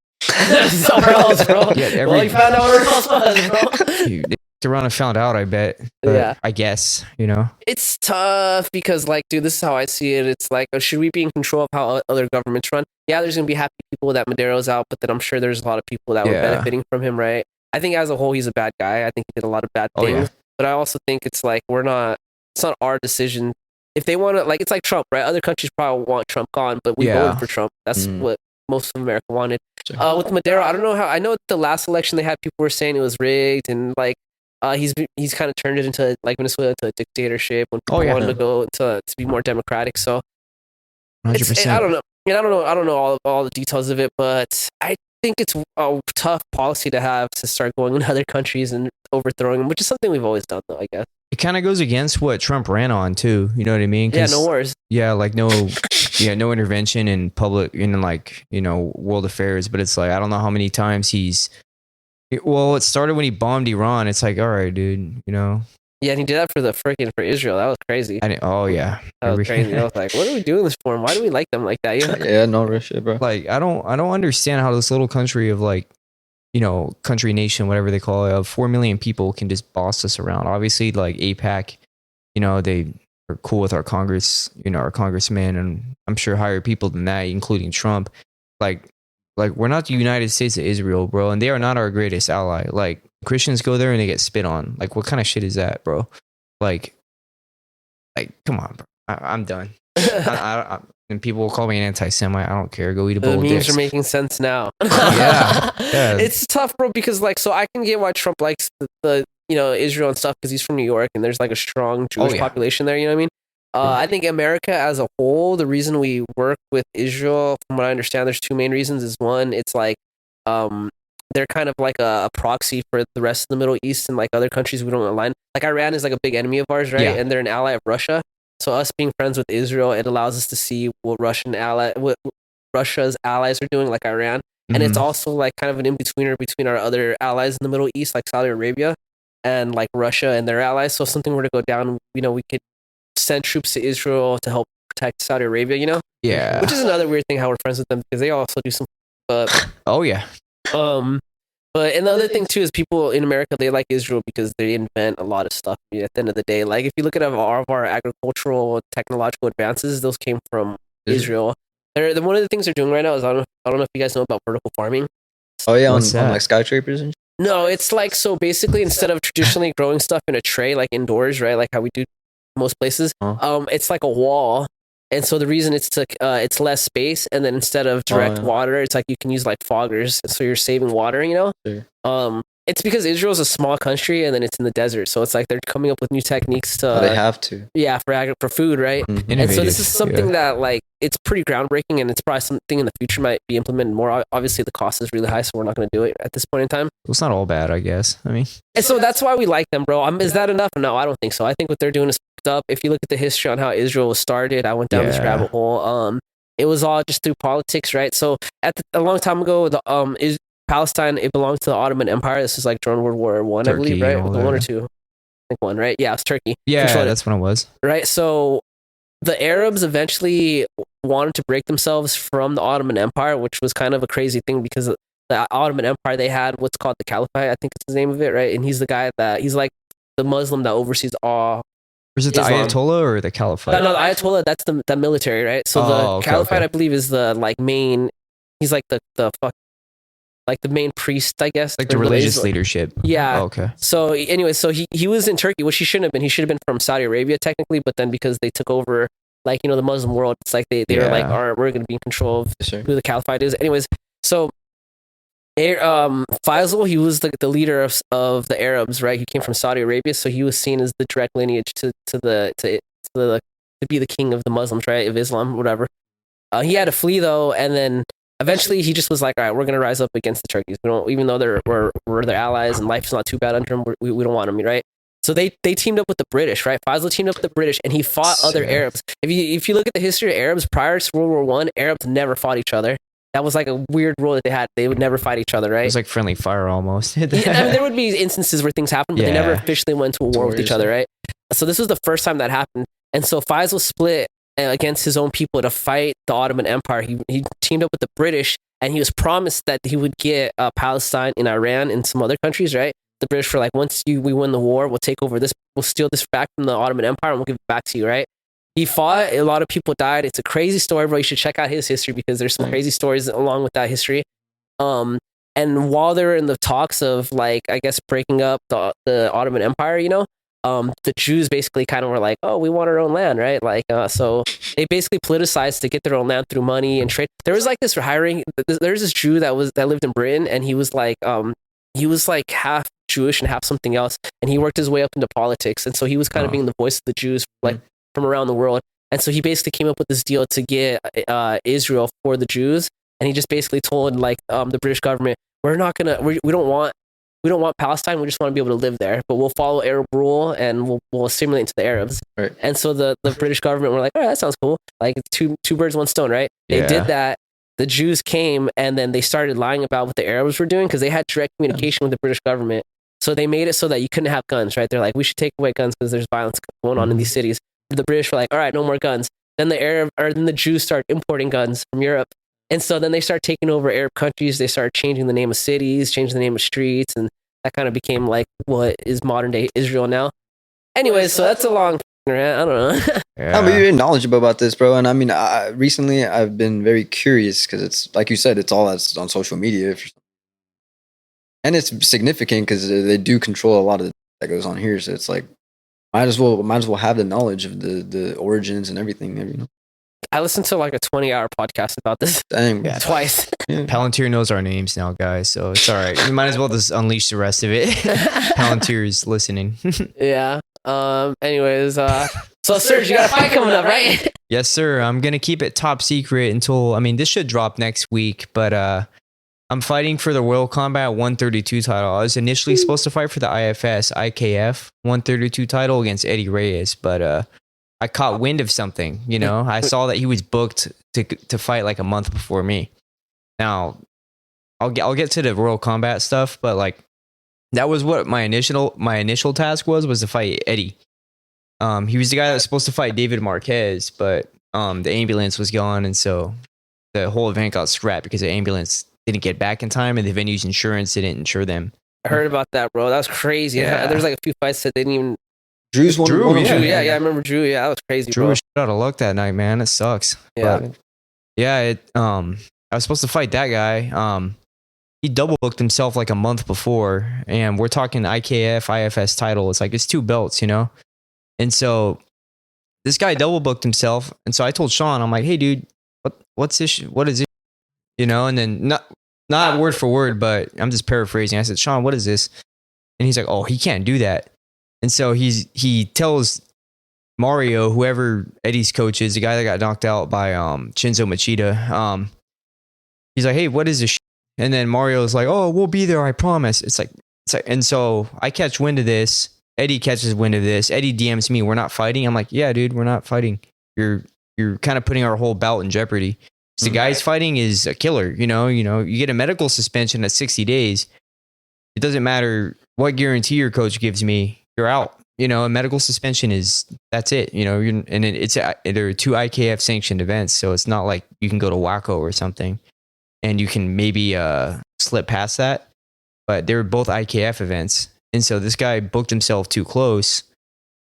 Somewhere else, bro. Well, you found out where else was, bro. Tirana found out, I bet. But I guess, you know. It's tough because, like, dude, this is how I see it. It's like, should we be in control of how other governments run? Yeah, there's going to be happy people that Madero's out, but then I'm sure there's a lot of people that were benefiting from him, right? I think as a whole, he's a bad guy. I think he did a lot of bad things. But I also think it's like, it's not our decision. If they want to, like, it's like Trump, right? Other countries probably want Trump gone, but we voted for Trump. That's what most of America wanted. Sure. With Madero, I don't know how. I know the last election they had, people were saying it was rigged, and like he's kind of turned it into like Venezuela into a dictatorship when people wanted to go to be more democratic. So 100%. I don't know. I don't know all the details of it, but I think it's a tough policy to have to start going in other countries and overthrowing them, which is something we've always done, though, I guess. It kind of goes against what Trump ran on too. You know what I mean? Yeah, no wars. Yeah, like no intervention in public, in like, you know, world affairs. But it's like, I don't know how many times it started when he bombed Iran. It's like, all right, dude, you know. Yeah, and he did that for Israel. That was crazy. That was crazy. I was like, what are we doing this for? Why do we like them like that? Yeah, no real shit, bro. Like, I don't understand how this little country of like, you know, country nation, whatever they call it, of 4 million people can just boss us around. Obviously, like APAC, you know, they are cool with our Congress, you know, our congressmen, and I'm sure higher people than that, including Trump. Like we're not the United States of Israel, bro, and they are not our greatest ally. Like, Christians go there and they get spit on. Like, what kind of shit is that, bro? Like, come on, bro. I'm done. And people will call me an anti-Semite. I don't care. Go eat a bowl of dicks. The memes are making sense now. yeah. It's tough, bro, because like, so I can get why Trump likes the you know, Israel and stuff, because he's from New York and there's like a strong Jewish population there. You know what I mean? I think America as a whole, the reason we work with Israel, from what I understand, there's two main reasons. Is one, it's like they're kind of like a proxy for the rest of the Middle East and like other countries we don't align. Like Iran is like a big enemy of ours, right? Yeah. And they're an ally of Russia. So us being friends with Israel, it allows us to see what Russia's allies are doing, like Iran. And it's also like kind of an in-betweener between our other allies in the Middle East, like Saudi Arabia and like Russia and their allies. So if something were to go down, you know, we could send troops to Israel to help protect Saudi Arabia, you know? Yeah. Which is another weird thing how we're friends with them, because they also do some oh yeah. But and the other thing too is people in America, they like Israel because they invent a lot of stuff. At the end of the day, like if you look at all of our agricultural technological advances, those came from Israel. One of the things they're doing right now is I don't know if you guys know about vertical farming. Oh yeah, on like skyscrapers and shit? No, it's like, so basically instead of traditionally growing stuff in a tray like indoors, right, like how we do most places, it's like a wall. And so the reason it's less space, and then instead of direct water, it's like you can use like foggers, so you're saving water, you know? Sure. It's because Israel's a small country and then it's in the desert, so it's like they're coming up with new techniques to. They have to. Yeah, for food, right? Mm-hmm. And so this is something that like it's pretty groundbreaking, and it's probably something in the future might be implemented more. Obviously, the cost is really high, so we're not going to do it at this point in time. Well, it's not all bad, I guess. I mean, and so that's why we like them, bro. Is that enough? No, I don't think so. I think what they're doing is fucked up. If you look at the history on how Israel was started, I went down this rabbit hole. It was all just through politics, right? So a long time ago, Palestine, it belonged to the Ottoman Empire. This is like during World War I, I believe, right? One or two. I think one, right? Yeah, it was Turkey. Yeah, that's when it was. Right. So the Arabs eventually wanted to break themselves from the Ottoman Empire, which was kind of a crazy thing because the Ottoman Empire, they had what's called the Caliphate, I think it's the name of it, right? And he's the guy he's like the Muslim that oversees all. Is it the Islam. Ayatollah or the Caliphate? No, the Ayatollah, that's the military, right? So the Caliphate, I believe, is the like main. He's like the main priest, I guess. Like the religious leadership. Yeah. Oh, okay. So anyway, so he was in Turkey, which he shouldn't have been. He should have been from Saudi Arabia technically, but then because they took over, like, the Muslim world, it's like they were like, all right, we're going to be in control of who the Caliphate is. Anyways, so Faisal, he was the leader of the Arabs, right? He came from Saudi Arabia, so he was seen as the direct lineage to be the king of the Muslims, right? Of Islam, whatever. He had to flee though, and then eventually he just was like, all right, we're gonna rise up against the Turkeys. We don't, even though we're their allies and life's not too bad under them, we don't want them, right? So they teamed up with the British, right? Faisal teamed up with the British, and he fought other Arabs. If you look at the history of Arabs prior to World War One, Arabs never fought each other. That was like a weird rule that they had. They would never fight each other, right? It was like friendly fire almost. Yeah, I mean, there would be instances where things happened, but they never officially went to a war with each other, right? So this was the first time that happened. And so Faisal split against his own people to fight the Ottoman Empire. He teamed up with the British, and he was promised that he would get Palestine and Iran and some other countries, right? The British were like, once we win the war, we'll take over this, we'll steal this back from the Ottoman Empire, and we'll give it back to you, right? He fought. A lot of people died. It's a crazy story, bro. You should check out his history because there's some crazy stories along with that history. And while they were in the talks of, like, I guess, breaking up the Ottoman Empire, the Jews basically kind of were like, oh, we want our own land, right? Like, so they basically politicized to get their own land through money and trade. There was like this hiring. There's this Jew that lived in Britain, and he was like half Jewish and half something else, and he worked his way up into politics, and so he was kind of being the voice of the Jews, like, from around the world. And so he basically came up with this deal to get Israel for the Jews, and he just basically told, like, the British government, we don't want Palestine, we just want to be able to live there, but we'll follow Arab rule and we'll assimilate to the Arabs. Right. And so the British government were like, all right, that sounds cool. Like, two birds, one stone, right? They did that. The Jews came, and then they started lying about what the Arabs were doing because they had direct communication with the British government. So they made it so that you couldn't have guns, right? They're like, we should take away guns because there's violence going on in these cities. The British were like, all right, no more guns. Then the Jews started importing guns from Europe. And so then they started taking over Arab countries. They started changing the name of cities, changing the name of streets, and that kind of became like what is modern day Israel now. Anyways, so that's a long rant. I don't know. No, but you're knowledgeable about this, bro. And I mean, recently I've been very curious because it's, like you said, it's all that's on social media. And it's significant because they do control a lot of that goes on here. So it's like, might as well have the knowledge of the origins and everything. I listened to like a 20-hour podcast about this. Dang, twice. Palantir knows our names now, guys, so it's all right. We might as well just unleash the rest of it. Palantir is listening. Yeah. Anyways, so Serge, you got a fight coming up, right? Yes, sir. I'm gonna keep it top secret until, this should drop next week, but I'm fighting for the World Combat 132 title. I was initially supposed to fight for the IKF 132 title against Eddie Reyes, but I caught wind of something, I saw that he was booked to fight like a month before me. Now, I'll get to the World Combat stuff, but like that was what my initial task was to fight Eddie. He was the guy that was supposed to fight David Marquez, but the ambulance was gone, and so the whole event got scrapped because the ambulance didn't get back in time, and the venue's insurance didn't insure them. I heard about that, bro. That was crazy. Yeah. There's like a few fights that didn't even. Drew's one. Drew, yeah, I remember Drew. Yeah, that was crazy, Drew bro. was shit out of luck that night, man. It sucks. Yeah. But yeah, I was supposed to fight that guy. He double booked himself like a month before, and we're talking IKF, IFS title. It's like, it's 2 belts, And so this guy double booked himself, and so I told Sean, I'm like, hey, dude, what's this? What is it? And then not word for word, but I'm just paraphrasing. I said, Sean, what is this? And he's like, oh, he can't do that. And so he tells Mario, whoever Eddie's coach is, the guy that got knocked out by Shinzo Machida, he's like, hey, what is this? And then Mario's like, oh, we'll be there, I promise. It's like, and so I catch wind of this. Eddie catches wind of this. Eddie DMs me, we're not fighting. I'm like, yeah, dude, we're not fighting. You're kind of putting our whole bout in jeopardy. The guy's fighting is a killer. You get a medical suspension at 60 days. It doesn't matter what guarantee your coach gives me. You're out. a medical suspension that's it. There are 2 IKF sanctioned events, so it's not like you can go to WACO or something and you can maybe slip past that. But they were both IKF events, and so this guy booked himself too close,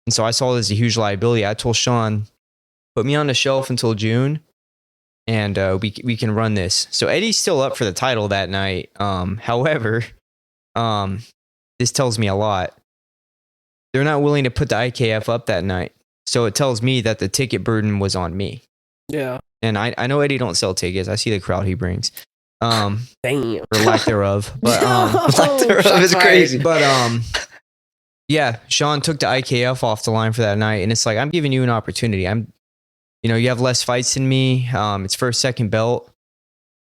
and so I saw this as a huge liability. I told Sean, put me on the shelf until June, and we can run this. So Eddie's still up for the title that night. However, this tells me a lot. They're not willing to put the IKF up that night. So it tells me that the ticket burden was on me. Yeah. And I know Eddie don't sell tickets. I see the crowd he brings. Damn. Or lack thereof. But Lack thereof is crazy. But yeah, Sean took the IKF off the line for that night. And it's like, I'm giving you an opportunity. You have less fights than me. It's first, second belt,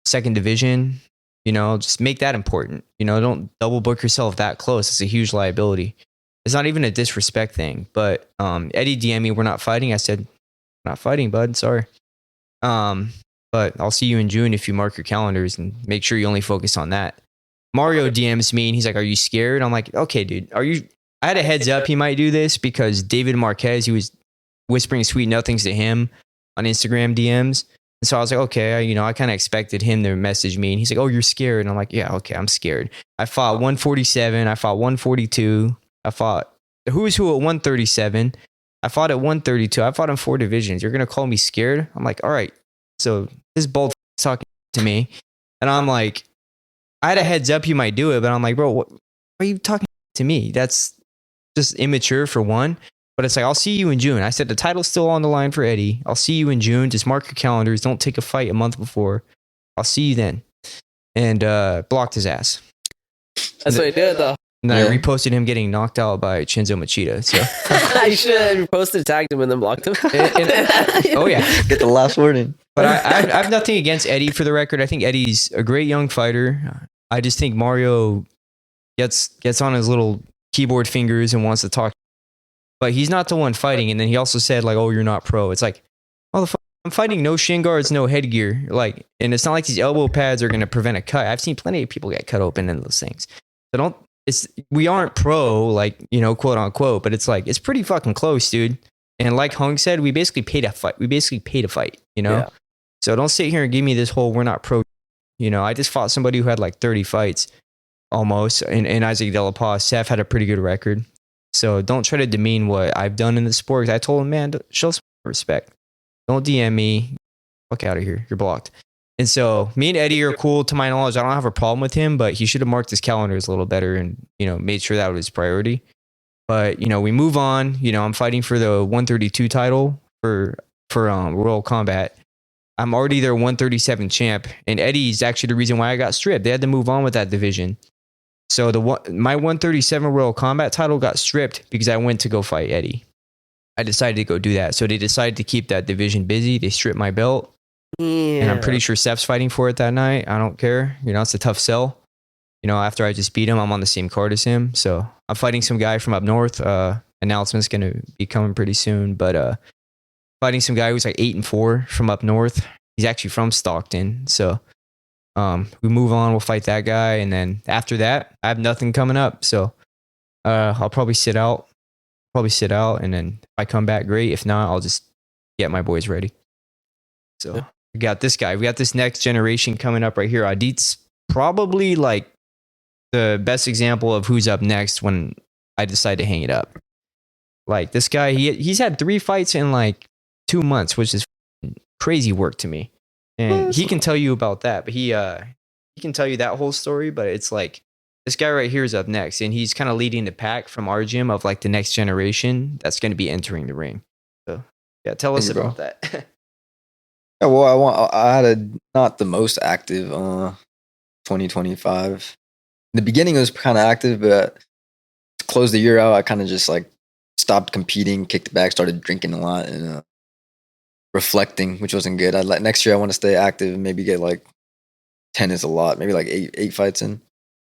second division. Just make that important. Don't double book yourself that close. It's a huge liability. It's not even a disrespect thing, but Eddie DM'd me, we're not fighting. I said, not fighting, bud. Sorry. But I'll see you in June if you mark your calendars and make sure you only focus on that. Mario DMs me and he's like, are you scared? I'm like, okay, dude, I had a heads up he might do this because David Marquez, he was whispering sweet nothings to him on Instagram DMs. And so I was like, okay, I kind of expected him to message me and he's like, oh, you're scared. And I'm like, yeah, okay, I'm scared. I fought 147. I fought 142. I fought who's who at 137. I fought at 132. I fought in 4 divisions. You're going to call me scared? I'm like, all right. So this bold talking to me. And I'm like, I had a heads up you might do it, but I'm like, bro, what are you talking to me? That's just immature for one. But it's like, I'll see you in June. I said, the title's still on the line for Eddie. I'll see you in June. Just mark your calendars. Don't take a fight a month before. I'll see you then. And blocked his ass. That's what he did, though. And then I reposted him getting knocked out by Chinzo Machida. So I should have reposted, tagged him, and then blocked him. Oh yeah, get the last word in. But I have nothing against Eddie for the record. I think Eddie's a great young fighter. I just think Mario gets on his little keyboard fingers and wants to talk. But he's not the one fighting. And then he also said like, "Oh, you're not pro." It's like, oh, I'm fighting no shin guards, no headgear. Like, and it's not like these elbow pads are going to prevent a cut. I've seen plenty of people get cut open in those things. So don't. We aren't pro, like, quote unquote, but it's like, it's pretty fucking close, dude. And like Hung said, we basically pay to fight. Yeah. So don't sit here and give me this whole, we're not pro. I just fought somebody who had like 30 fights almost. And Isaac De La Paz, Seth had a pretty good record. So don't try to demean what I've done in the sport. I told him, man, show some respect. Don't DM me. Fuck out of here. You're blocked. And so me and Eddie are cool to my knowledge. I don't have a problem with him, but he should have marked his calendars a little better and, made sure that was his priority. But, we move on. I'm fighting for the 132 title for Royal Combat. I'm already their 137 champ. And Eddie's actually the reason why I got stripped. They had to move on with that division. So my 137 Royal Combat title got stripped because I went to go fight Eddie. I decided to go do that. So they decided to keep that division busy. They stripped my belt. Yeah. And I'm pretty sure Seth's fighting for it that night. I don't care. It's a tough sell. After I just beat him, I'm on the same card as him. So I'm fighting some guy from up north. Announcement's going to be coming pretty soon. But fighting some guy who's like 8-4 from up north. He's actually from Stockton. So we move on. We'll fight that guy. And then after that, I have nothing coming up. So I'll probably sit out. And then if I come back, great. If not, I'll just get my boys ready. So we got this guy. We got this next generation coming up right here. Aadit's probably like the best example of who's up next when I decide to hang it up. Like this guy, he's had 3 fights in like 2 months, which is crazy work to me. And he can tell you about that, but he can tell you that whole story. But it's like this guy right here is up next, and he's kind of leading the pack from our gym of like the next generation that's going to be entering the ring. So yeah, tell us about that. Yeah, well, I had not the most active 2025. In the beginning, it was kind of active, but to close the year out, I kind of just like stopped competing, kicked back, started drinking a lot, and reflecting, which wasn't good. Next year, I want to stay active and maybe get like 10 is a lot, maybe like eight fights in.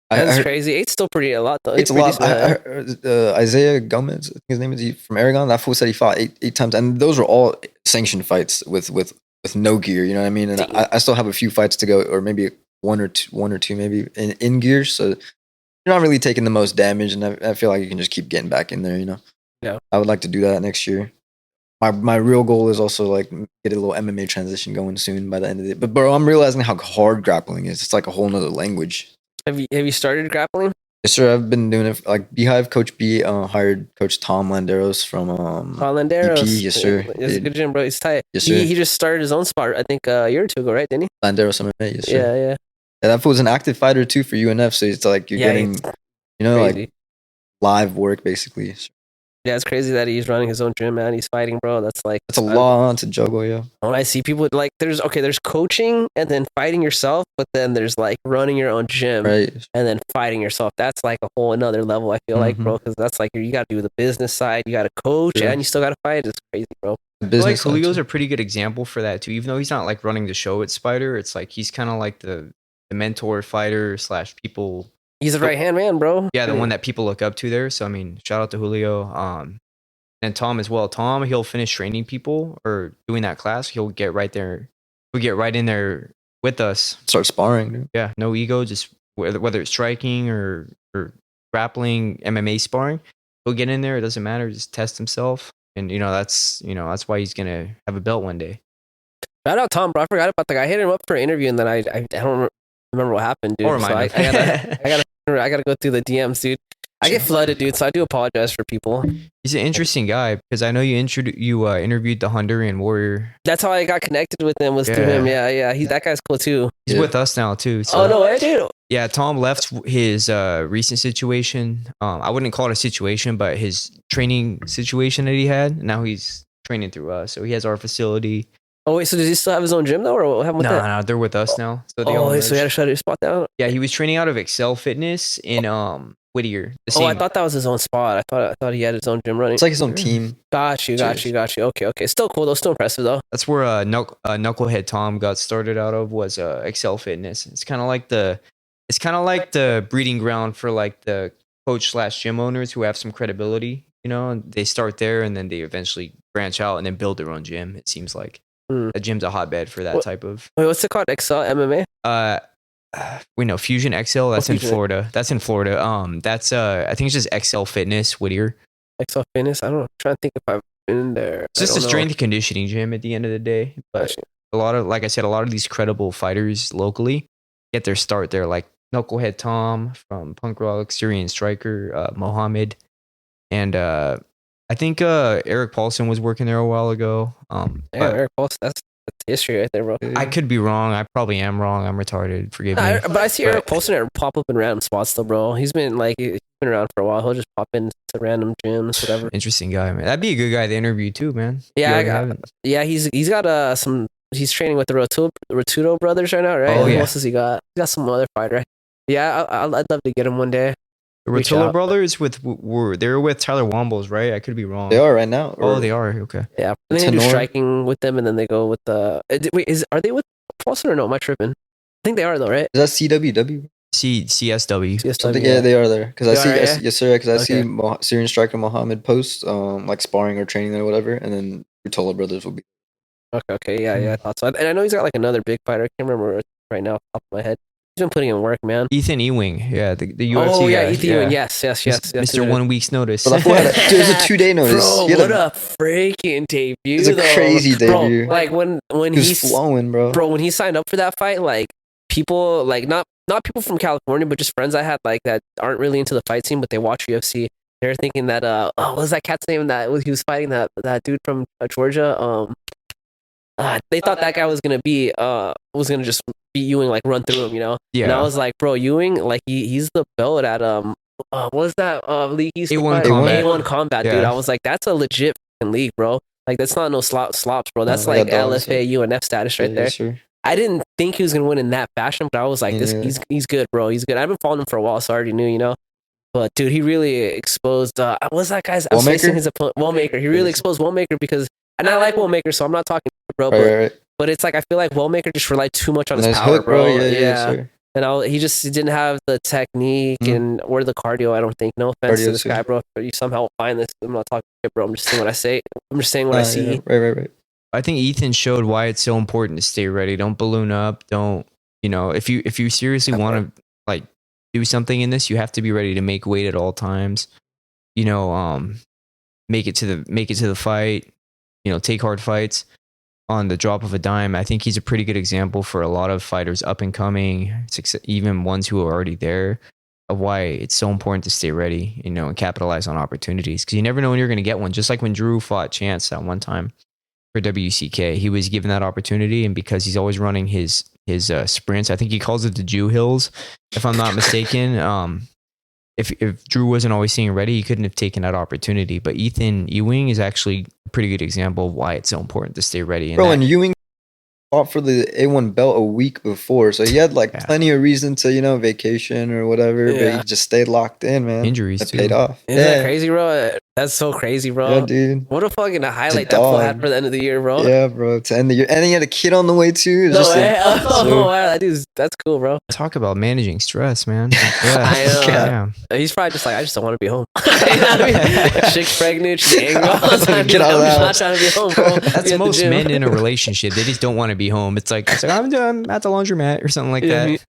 That's crazy. 8's still pretty a lot though. It's a lot. I heard, Isaiah Gomez, I think his name is from Aragon. That fool said he fought eight times, and those were all sanctioned fights with no gear. You know what I mean? And I still have a few fights to go, or maybe one or two maybe in gear. So you're not really taking the most damage, and I feel like you can just keep getting back in there. Yeah. I would like to do that next year. My real goal is also like get a little MMA transition going soon by the end of it. But bro, I'm realizing how hard grappling is. It's like a whole nother language. Have you started grappling? Yes, sir. I've been doing it. Like Beehive, Coach B hired Coach Tom Landeros from Landeros. EP. Yes, sir. It's a good gym, bro. He's tight. Yes, sir. He just started his own spot, I think, a year or two ago, right? Didn't he? Landeros MMA. Yes, sir. Yeah. And that was an active fighter too for UNF. So it's like you're getting, crazy. like live work basically. Yeah, it's crazy that he's running his own gym, man. He's fighting, bro. That's like It's a lot to juggle, yeah. when I see people like there's coaching and then fighting yourself, but then there's like running your own gym Right. and then fighting yourself. That's like a whole another level. I feel like, bro, because that's like you got to do the business side, you got to coach, True. and you still got to fight. It's crazy, bro. I feel like Julio's a pretty good example for that too. Even though he's not like running the show at Spider, it's like he's kind of like the mentor fighter / people. He's a right hand man, bro. Yeah, the one that people look up to there. So I mean, shout out to Julio. And Tom as well. Tom, he'll finish training people or doing that class. He'll get right there. He'll get right in there with us. Start sparring, dude. Yeah, no ego. Just whether it's striking or grappling, MMA sparring, he'll get in there. It doesn't matter. Just test himself, and that's why he's gonna have a belt one day. Shout out Tom, bro. I forgot about the guy. I hit him up for an interview, and then I don't remember what happened, dude. Or so I gotta go through the DMs, dude. I get flooded, dude, so I do apologize for people. He's an interesting guy because I know you interviewed the Honduran warrior. That's how I got connected with him, was through him. Yeah. That guy's cool too. He's with us now too. So. Oh no way, dude. Yeah, Tom left his recent situation. I wouldn't call it a situation, but his training situation that he had. Now he's training through us, so he has our facility. Oh wait, so does he still have his own gym though, or what happened with that? No, they're with us now. So so he had to shut his spot down. Yeah, he was training out of Excel Fitness in Whittier. I thought that was his own spot. I thought he had his own gym running. It's like his own team. Got you. Okay. Still cool though. Still impressive though. That's where Knucklehead Tom got started out of, was Excel Fitness. It's kind of like the breeding ground for like the coach / gym owners who have some credibility. And they start there and then they eventually branch out and then build their own gym. It seems like the gym's a hotbed for that type of. Wait, what's it called? Excel MMA? We know Fusion XL. That's in Fusion. Florida. That's I think it's just XL Fitness Whittier. Excel Fitness. I don't know. I'm trying to think if I've been there. It's just a strength and conditioning gym at the end of the day. But a lot of these credible fighters locally get their start there, like Knucklehead Tom from Punk Rock, Syrian Striker, Mohammed, and I think Eric Paulson was working there a while ago. Eric Paulson. That's history right there, bro. I could be wrong. I probably am wrong. I'm retarded. Forgive me. But I see Eric Paulson pop up in random spots though, bro. He's been around for a while. He'll just pop into random gyms, whatever. Interesting guy, man. That'd be a good guy to interview too, man. Yeah, he's got some. He's training with the Rotudo brothers right now, right? Oh, yeah. Who else has he got? He got some other fighter. Yeah, I'd love to get him one day. The Rotulo brothers they're with Tyler Wombles, right? I could be wrong. They are right now. Oh, they are. Okay. Yeah, and they do striking with them, and then they go with the. Wait, are they with Paulson or no? Am I tripping? I think they are though, right? Is that CWW? CSW. Yeah, they are there. Because I see, right? yes, sir. Because I see Syrian Striker Mohammed post, like sparring or training there or whatever, and then Rutola brothers will be. Okay, yeah, I thought so. And I know he's got like another big fighter. I can't remember right now off the top of my head. He's been putting in work, man. Ethan Ewing, yeah, the UFC Oh yeah, guy. Ethan Ewing. Yes. Mr. 1 week's notice. But it was a 2-day notice. Bro, what a freaking debut! It's a crazy debut. Bro, like when he's flowing, bro. Bro, when he signed up for that fight, like people, like not people from California, but just friends I had like that aren't really into the fight scene, but they watch UFC. They're thinking that what was that cat's name that he was fighting that dude from Georgia? They thought that guy was gonna just beat Ewing, like run through him, Yeah. And I was like, bro, Ewing, like he's the belt at what was that league? He's A1 Combat, dude. I was like, that's a legit league, bro. Like that's not no slops, bro. That's like LFA UNF status right there. Sure. I didn't think he was gonna win in that fashion, but I was like, he's good, bro. He's good. I've been following him for a while, so I already knew, But dude, he really exposed. What was that guy's? I was facing his opponent, Wellmaker. He really exposed Wellmaker because, and I like Wellmaker, so I'm not talking, bro. But it's like I feel like Wellmaker just relied too much on his power, bro. Yeah. Sure. And he just didn't have the technique or the cardio. I don't think. No offense to this guy, bro. But you somehow find this. I'm not talking shit, bro. I'm just saying what I say. I'm just saying what I see. Yeah. Right. I think Ethan showed why it's so important to stay ready. Don't balloon up. Don't if you seriously want to like do something in this, you have to be ready to make weight at all times. make it to the fight, take hard fights on the drop of a dime. I think he's a pretty good example for a lot of fighters up and coming, even ones who are already there, of why it's so important to stay ready, and capitalize on opportunities, because you never know when you're going to get one. Just like when Drew fought Chance at one time for WCK, he was given that opportunity, and because he's always running his sprints, I think he calls it the Jew Hills, if I'm not mistaken. If Drew wasn't always staying ready, he couldn't have taken that opportunity. But Ethan Ewing is actually a pretty good example of why it's so important to stay ready. Bro, and Ewing fought for the A1 belt a week before, so he had plenty of reason to vacation or whatever, but he just stayed locked in, man. Injuries that too. paid off. Isn't that crazy, bro? That's so crazy, bro. Yeah, dude. What a fucking highlight that fool had for the end of the year, bro. Yeah, bro. To end the year, and he had a kid on the way too. No way. Oh, wow, that's cool, bro. Talk about managing stress, man. Yeah, I know. Yeah. He's probably just like, I just don't want to be home. You know what I mean? Chick's pregnant, she's angry all the time. Get out of the I'm house. not trying to be home, bro. That's Be at the most gym. men in a relationship. They just don't want to be home. It's like I'm at the laundromat or something like that.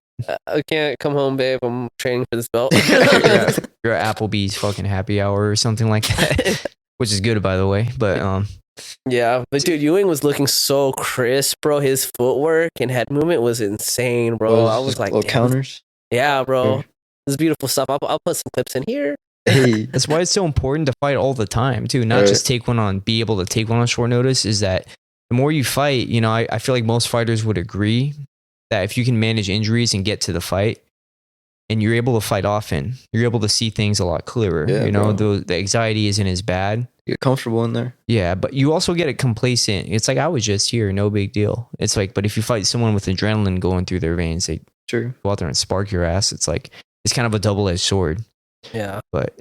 I can't come home, babe. I'm training for this belt. You're at Applebee's fucking happy hour or something like that, which is good, by the way. But yeah, but dude, Ewing was looking so crisp, bro. His footwork and head movement was insane, bro. I was like, little counters. Yeah, bro. Yeah. This is beautiful stuff. I'll put some clips in here. Hey, that's why it's so important to fight all the time too. Not just be able to take one on short notice. Is that the more you fight, I feel like most fighters would agree that if you can manage injuries and get to the fight, and you're able to fight often, you're able to see things a lot clearer. Yeah, the anxiety isn't as bad. You get comfortable in there. Yeah, but you also get it complacent. It's like, I was just here, no big deal. It's like, but if you fight someone with adrenaline going through their veins, they True. go out there and spark your ass. It's like, it's kind of a double-edged sword. Yeah. But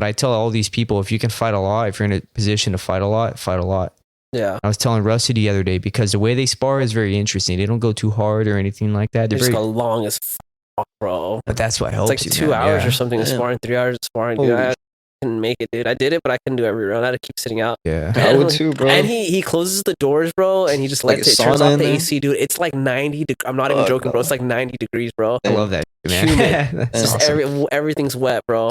I tell all these people, if you can fight a lot, if you're in a position to fight a lot, fight a lot. Yeah. I was telling Rusty the other day, because the way they spar is very interesting. They don't go too hard or anything like that. They They're just very go long as fuck, bro. But that's what It's helps like you, 2 man. hours Yeah. or something of Yeah. sparring, 3 hours of sparring. Dude, I couldn't make it, dude. I did it, but I couldn't do every round. I had to keep sitting out. Yeah. I would too, bro. And he closes the doors, bro, and he just Like lets a it turns sauna off in the there? AC, dude. It's like 90 I'm not even Fuck, joking, bro. bro. It's like 90 degrees, bro. I love that, man. Humid. That's Just awesome. everything's wet, bro.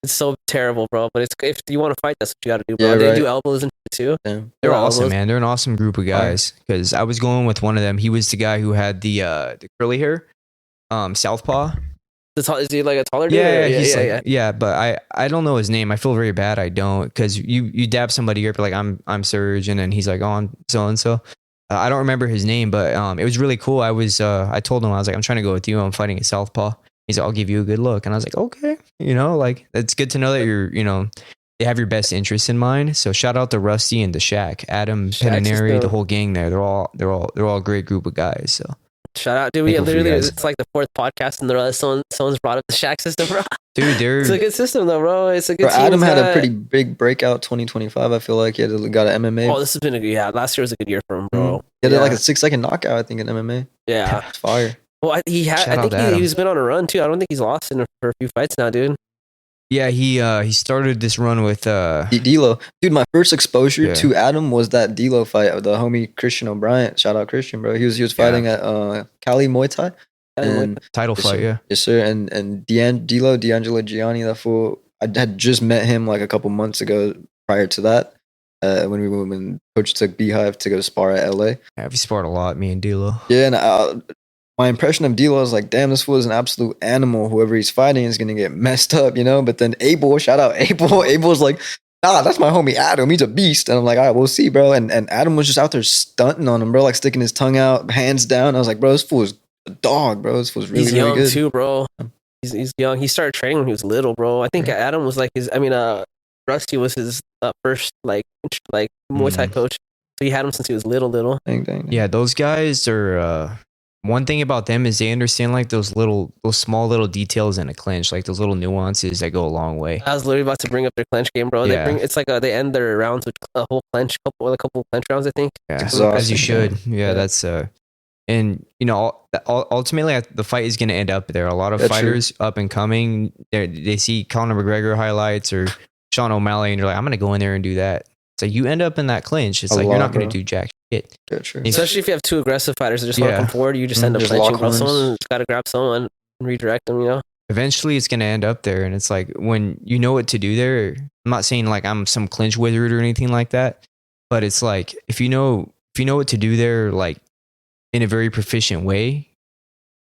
It's so terrible, bro. But if you want to fight, that's what you got to do, bro. Yeah, They right. do elbows and shit too. Damn. They're Yeah, awesome, elbows. man. They're an awesome group of guys. Because I was going with one of them. He was the guy who had the curly hair, southpaw. Is he like a taller dude? Yeah, or- he's yeah, like, yeah. yeah, but I don't know his name. I feel very bad. I don't, because you dab somebody, you're like, I'm Serge, and then he's like, oh, I'm so and so. I don't remember his name, but it was really cool. I told him, I was like, I'm trying to go with you. I'm fighting a southpaw. He's like, I'll give you a good look, and I was like, okay, like it's good to know that you're, they have your best interests in mind. So shout out to Rusty and to Shaq, Adam, Shaq's Penaneri, just the whole gang there. They're all a great group of guys. So Shout out, dude. We Thankful for you literally, guys. it's like the 4th podcast, and someone's brought up the Shack system, bro. dude, It's a good system, though, bro. It's a good Bro, team. Adam It's had a got- pretty big breakout 2025. I feel like he got an MMA. Oh, this has been a good. Yeah, last year was a good year for him, bro. He had yeah. like a 6-second knockout, I think, in MMA. Yeah. It's fire. Well, I think Shout out to Adam. he's been on a run too. I don't think he's lost for a few fights now, dude. yeah, he started this run with D'Lo. Dude, my first exposure Yeah. to Adam was that D'Lo fight of the homie Christian O'Brien. Shout out Christian, bro. He was fighting at Cali Muay Thai. And title yes, fight. sir. Yeah, Yes, sir. And D'Angelo Gianni, that fool. I had just met him like a couple months ago prior to that. When Coach took Beehive to go spar at LA. yeah, we sparred a lot, me and D'Lo. Yeah, and my impression of D'Lo is like, damn, this fool is an absolute animal. Whoever he's fighting is gonna get messed up, But then Abel, shout out Abel. Abel's like, nah, that's my homie Adam. He's a beast. And I'm like, all right, we'll see, bro. And Adam was just out there stunting on him, bro, like sticking his tongue out, hands down. I was like, bro, this fool is a dog, bro. This fool's really, He's really young good. too, bro. He's young. He started training when he was little, bro. I think Adam was like Rusty was his first like Muay Thai coach. So he had him since he was little. Dang. Yeah, those guys are. One thing about them is they understand like those small little details in a clinch, like those little nuances that go a long way. I was literally about to bring up their clench game, bro. Yeah. It's like they end their rounds with a whole a couple clench rounds, I think. Yeah, That's as awesome, you should. Yeah, Yeah. that's and ultimately the fight is going to end up there. A lot of That's fighters up and coming, they see Conor McGregor highlights or Sean O'Malley, and they're like, I'm going to go in there and do that. So you end up in that clinch. It's A like you're lot, not going to bro. do jack shit. Yeah, true. Especially if you have two aggressive fighters that just want to Yeah. come forward, you just end up Just clenching, lock bro. horns. Someone's got to grab someone and redirect them, eventually it's going to end up there. And it's like, when you know what to do there, I'm not saying like I'm some clinch wizard or anything like that, but it's like, if you know what to do there, like in a very proficient way,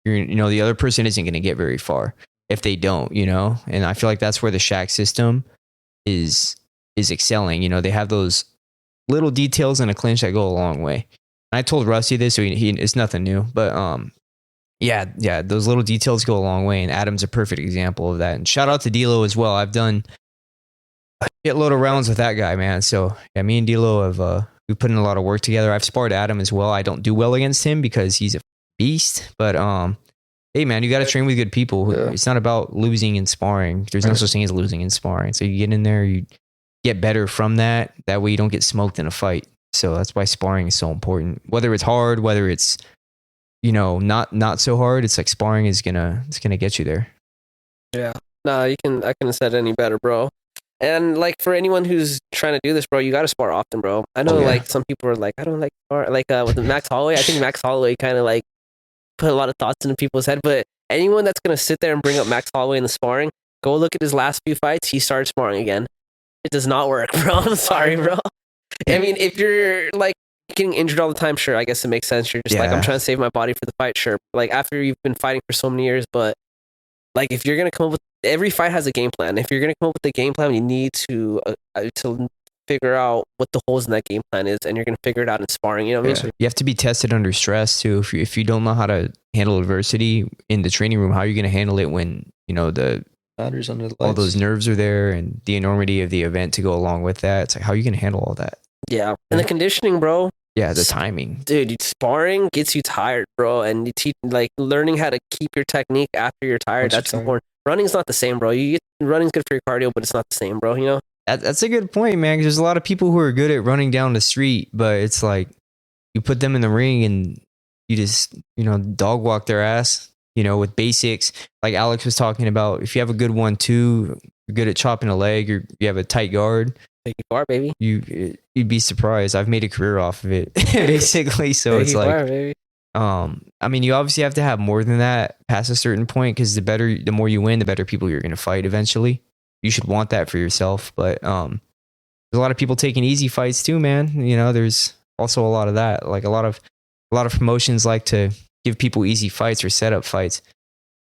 the other person isn't going to get very far if they don't, and I feel like that's where the Shack system is excelling. They have those little details in a clinch that go a long way. And I told Rusty this, so he it's nothing new, but yeah, those little details go a long way, and Adam's a perfect example of that. And shout out to D'Lo as well. I've done a shitload of rounds with that guy, man. So yeah, me and D'Lo have we put in a lot of work together. I've sparred Adam as well. I don't do well against him because he's a beast, but hey man, you got to train with good people. Yeah. It's not about losing in sparring. There's no such thing as losing in sparring. So you get in there, you get better from that. That way you don't get smoked in a fight. So that's why sparring is so important. Whether it's hard, whether it's not so hard, it's like sparring is gonna get you there. Yeah. No, I couldn't have said it any better, bro. And like for anyone who's trying to do this, bro, you got to spar often, bro. I know like some people are like, I don't like spar. Like with Max Holloway, I think Max Holloway kind of like put a lot of thoughts into people's head. But anyone that's gonna sit there and bring up Max Holloway in the sparring, go look at his last few fights. He started sparring again. It does not work, bro. I'm sorry, bro. I mean, if you're like getting injured all the time, sure, I guess it makes sense. You're just like, I'm trying to save my body for the fight, sure. Like after you've been fighting for so many years, but like if you're gonna come up with, every fight has a game plan. If you're gonna come up with a game plan, you need to figure out what the holes in that game plan is, and you're gonna figure it out in sparring. You know what I mean? So you have to be tested under stress too. If you don't know how to handle adversity in the training room, how are you gonna handle it when the batters under the lights, all those nerves are there and the enormity of the event to go along with that? It's like, how are you gonna handle all that? Yeah, and the conditioning, bro. Yeah, the timing. Dude, sparring gets you tired, bro. And like learning how to keep your technique after you're tired, that's important. Running's not the same, bro. Running's good for your cardio, but it's not the same, bro, That's a good point, man. 'Cause there's a lot of people who are good at running down the street, but it's like you put them in the ring and you just, dog walk their ass, with basics. Like Alex was talking about, if you have a good 1-2, you're good at chopping a leg, or you have a tight guard. You are, baby. You'd be surprised. I've made a career off of it, basically. So it's like, baby. I mean, you obviously have to have more than that past a certain point, because the more you win, the better people you're going to fight eventually. You should want that for yourself. But there's a lot of people taking easy fights too, man. There's also a lot of that. Like a lot of promotions like to give people easy fights or setup fights.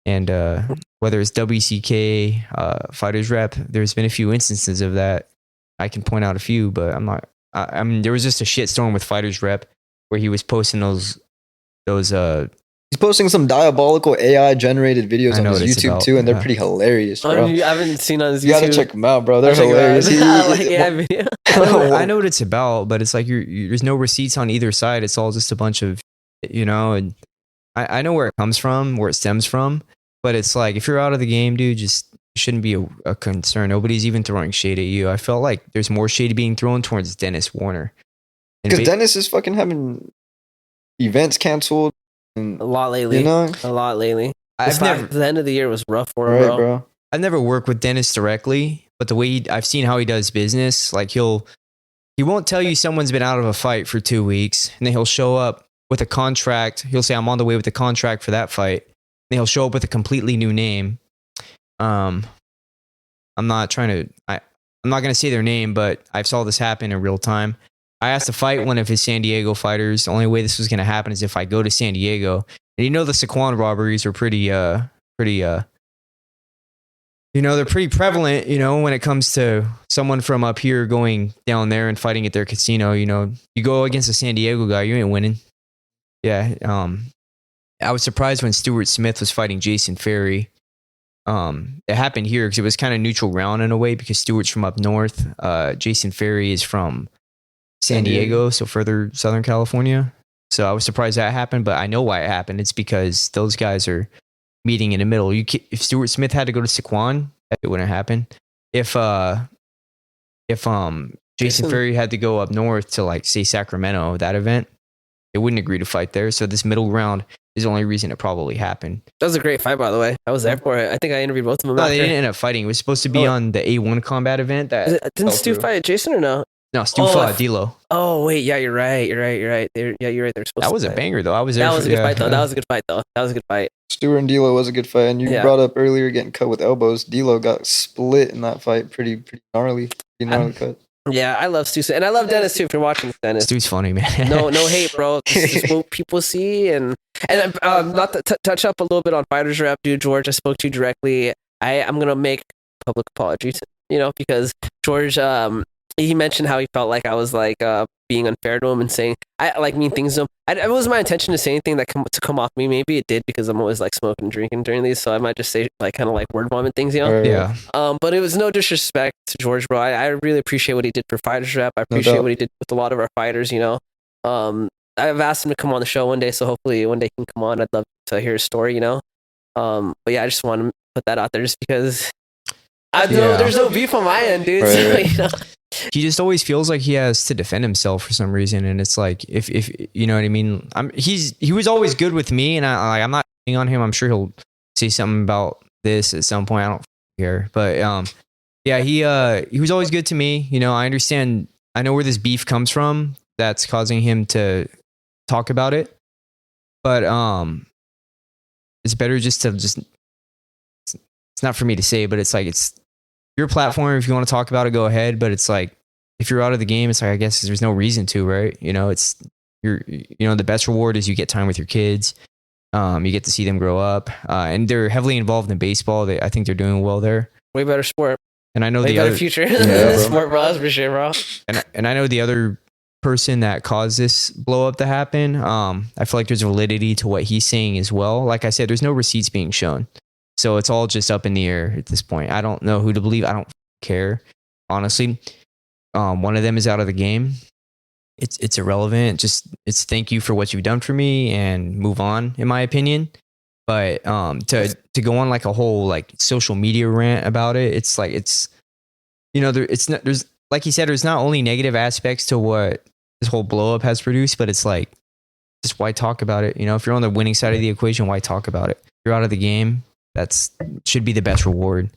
And whether it's WCK, Fighters Rep, there's been a few instances of that. I can point out a few, but I mean, there was just a shitstorm with Fighters Rep where he was posting those. He's posting some diabolical AI generated videos on his YouTube too, and they're pretty hilarious, bro. I haven't seen on his YouTube. You gotta check them out, bro. They're hilarious. I know what it's about, but it's like there's no receipts on either side. It's all just a bunch of, and I know where it comes from, where it stems from, but it's like, if you're out of the game, dude, just shouldn't be a concern. Nobody's even throwing shade at you. I felt like there's more shade being thrown towards Dennis Warner. Because Dennis is fucking having events canceled. A lot lately. A lot lately. The end of the year was rough for him, bro. I've never worked with Dennis directly, but the way I've seen how he does business, like he won't tell you someone's been out of a fight for 2 weeks, and then he'll show up with a contract. He'll say, I'm on the way with the contract for that fight. And he'll show up with a completely new name. I'm not going to say their name, but I saw this happen in real time. I asked to fight one of his San Diego fighters. The only way this was going to happen is if I go to San Diego. And the Saquon robberies are pretty, they're pretty prevalent, when it comes to someone from up here going down there and fighting at their casino. You go against a San Diego guy, you ain't winning. Yeah. I was surprised when Stuart Smith was fighting Jason Ferry. It happened here because it was kind of neutral ground in a way, because Stuart's from up north. Jason Ferry is from San Diego, so further Southern California. So I was surprised that happened, but I know why it happened. It's because those guys are meeting in the middle. If Stuart Smith had to go to Saquon, it wouldn't happen. If Jason Ferry had to go up north to, like, say Sacramento, that event, they wouldn't agree to fight there. So this middle ground is the only reason it probably happened. That was a great fight, by the way. I was there for it. I think I interviewed both of them. No, they didn't end up fighting. It was supposed to be on the A1 combat event. Didn't Stu fight Jason or no? No, Stu fought D'Lo. Oh wait, yeah, you're right. You're right. You're right. They're supposed. That was a banger, though. I was there. That was a good fight, though. That was a good fight, though. That was a good fight. Stewart and D'Lo was a good fight, and you Yeah. brought up earlier getting cut with elbows. D'Lo got split in that fight, pretty gnarly, cut. Yeah, I love Stu, and I love Dennis too. If you're watching this, Dennis, Stu's funny, man. no hate, bro. This is what people see, and not to touch up a little bit on Fighters Rep, dude. George, I spoke to you directly. I'm gonna make public apologies, because George, he mentioned how he felt like I was like being unfair to him and saying I like mean things to him. It wasn't my intention to say anything to come off me. Maybe it did because I'm always like smoking and drinking during these, so I might just say like kind of like word vomit things, Yeah. But it was no disrespect to George, bro. I really appreciate what he did for Fighters Rep. I appreciate what he did with a lot of our fighters. I've asked him to come on the show one day, so hopefully one day he can come on. I'd love to hear his story. But yeah, I just want to put that out there just because I know there's no beef on my end, dude. Right. So, He just always feels like he has to defend himself for some reason, and it's like if you know what I mean. He was always good with me, and I'm not hating on him. I'm sure he'll say something about this at some point. I don't care, but yeah, he was always good to me. I understand. I know where this beef comes from. That's causing him to talk about it, but it's better just. It's not for me to say, but it's like it's your platform. If you want to talk about it, go ahead. But it's like if you're out of the game, it's like I guess there's no reason to, right? It's the best reward is you get time with your kids. You get to see them grow up, and they're heavily involved in baseball. I think they're doing well there. way better sport. And I know Way the better other future. Yeah, bro. Sport, bro. That's for sure, bro. and I know the other person that caused this blow up to happen. I feel like there's validity to what he's saying as well. Like I said, there's no receipts being shown. So it's all just up in the air at this point. I don't know who to believe. I don't care, honestly. One of them is out of the game. It's irrelevant. It's thank you for what you've done for me and move on, in my opinion. But to go on like a whole like social media rant about it, it's like it's not, there's like he said, there's not only negative aspects to what this whole blow up has produced, but it's like just why talk about it? If you're on the winning side of the equation, why talk about it? If you're out of the game. That's should be the best reward,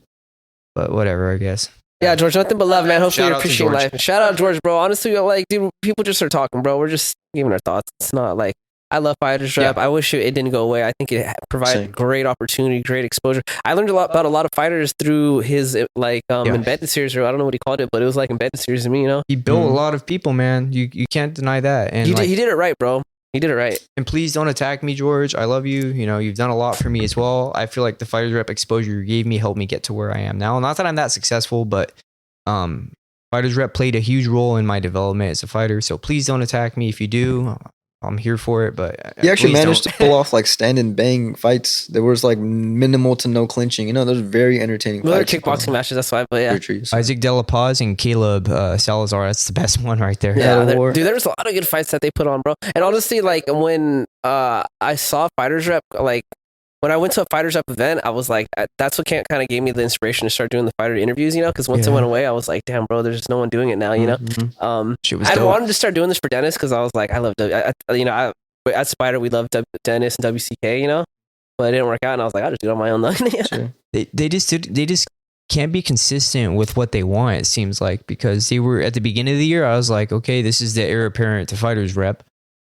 but whatever, I guess. Yeah, George, nothing but love, man. Hopefully Shout you out to appreciate George. life. Shout out George, bro. Honestly, like, dude, people just are talking, bro. We're just giving our thoughts. It's not like I love Fighters Rap. I wish it didn't go away. I think it provided Same. great opportunity, great exposure. I learned about a lot of fighters through his embedded series, or I don't know what he called it, but it was like embedded series to me. He built a lot of people, man. You can't deny that. And He did it right, bro. He did it right. And please don't attack me, George. I love you. You've done a lot for me as well. I feel like the Fighters Rep exposure you gave me helped me get to where I am now. Not that I'm that successful, but Fighters Rep played a huge role in my development as a fighter. So please don't attack me. If you do, I'm here for it. But He actually please managed don't. to pull off like stand and bang fights. There was like minimal to no clinching. Those are very entertaining Those are fights. kickboxing matches, that's why. But yeah, Isaac De La Paz and Caleb Salazar. That's the best one right there. Yeah, war. dude, there was a lot of good fights that they put on, bro. And honestly, like when I saw Fighters Rep, like when I went to a Fighters Rep event, I was like, that's what kind of gave me the inspiration to start doing the fighter interviews, because once it went away, I was like, damn, bro, there's no one doing it now, Shit was I dope. wanted to start doing this for Dennis because I was like, I love, at Spider, we love Dennis and WCK, but it didn't work out, and I was like, I'll just do it on my own, though. Sure. They just can't be consistent with what they want, it seems like, because they were at the beginning of the year. I was like, okay, this is the heir apparent to Fighters Rep,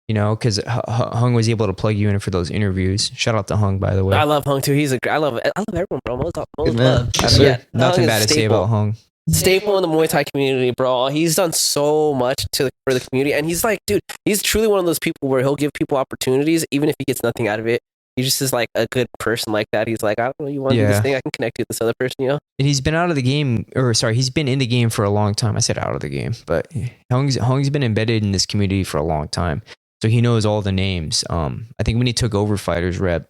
because Hung was able to plug you in for those interviews. Shout out to Hung, by the way. I love Hung too. I love everyone, bro. Most Good man. love. Yes, Yeah, sir. Nothing Hung bad is to say about Hung. staple in the Muay Thai community, bro. He's done so much for the community, and he's like, dude, he's truly one of those people where he'll give people opportunities even if he gets nothing out of it. He just is like a good person like that. He's like, I don't know, you want to do this thing? I can connect you with this other person, And he's been out of the game, he's been in the game for a long time. I said out of the game, but Hung's been embedded in this community for a long time, so he knows all the names. I think when he took over Fighters Rep,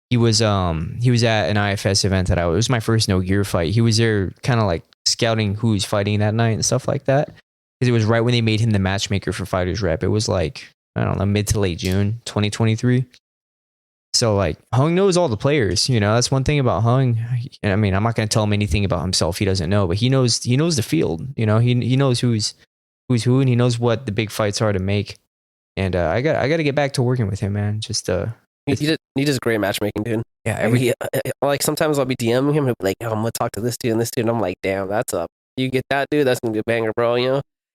he was at an IFS event it was my first no gear fight. He was there, kind of like scouting who's fighting that night and stuff like that, because it was right when they made him the matchmaker for Fighters Rep. It was like, I don't know, mid to late June 2023. So like Hung knows all the players, that's one thing about Hung. I mean, I'm not going to tell him anything about himself he doesn't know, but he knows the field. He knows who's who, and he knows what the big fights are to make. And I got to get back to working with him, man. Just he does great matchmaking, dude. Yeah, like sometimes I'll be DMing him, he'll be like, I'm gonna talk to this dude and this dude, and I'm like, damn, that's up. You get that dude, that's gonna be a banger, bro.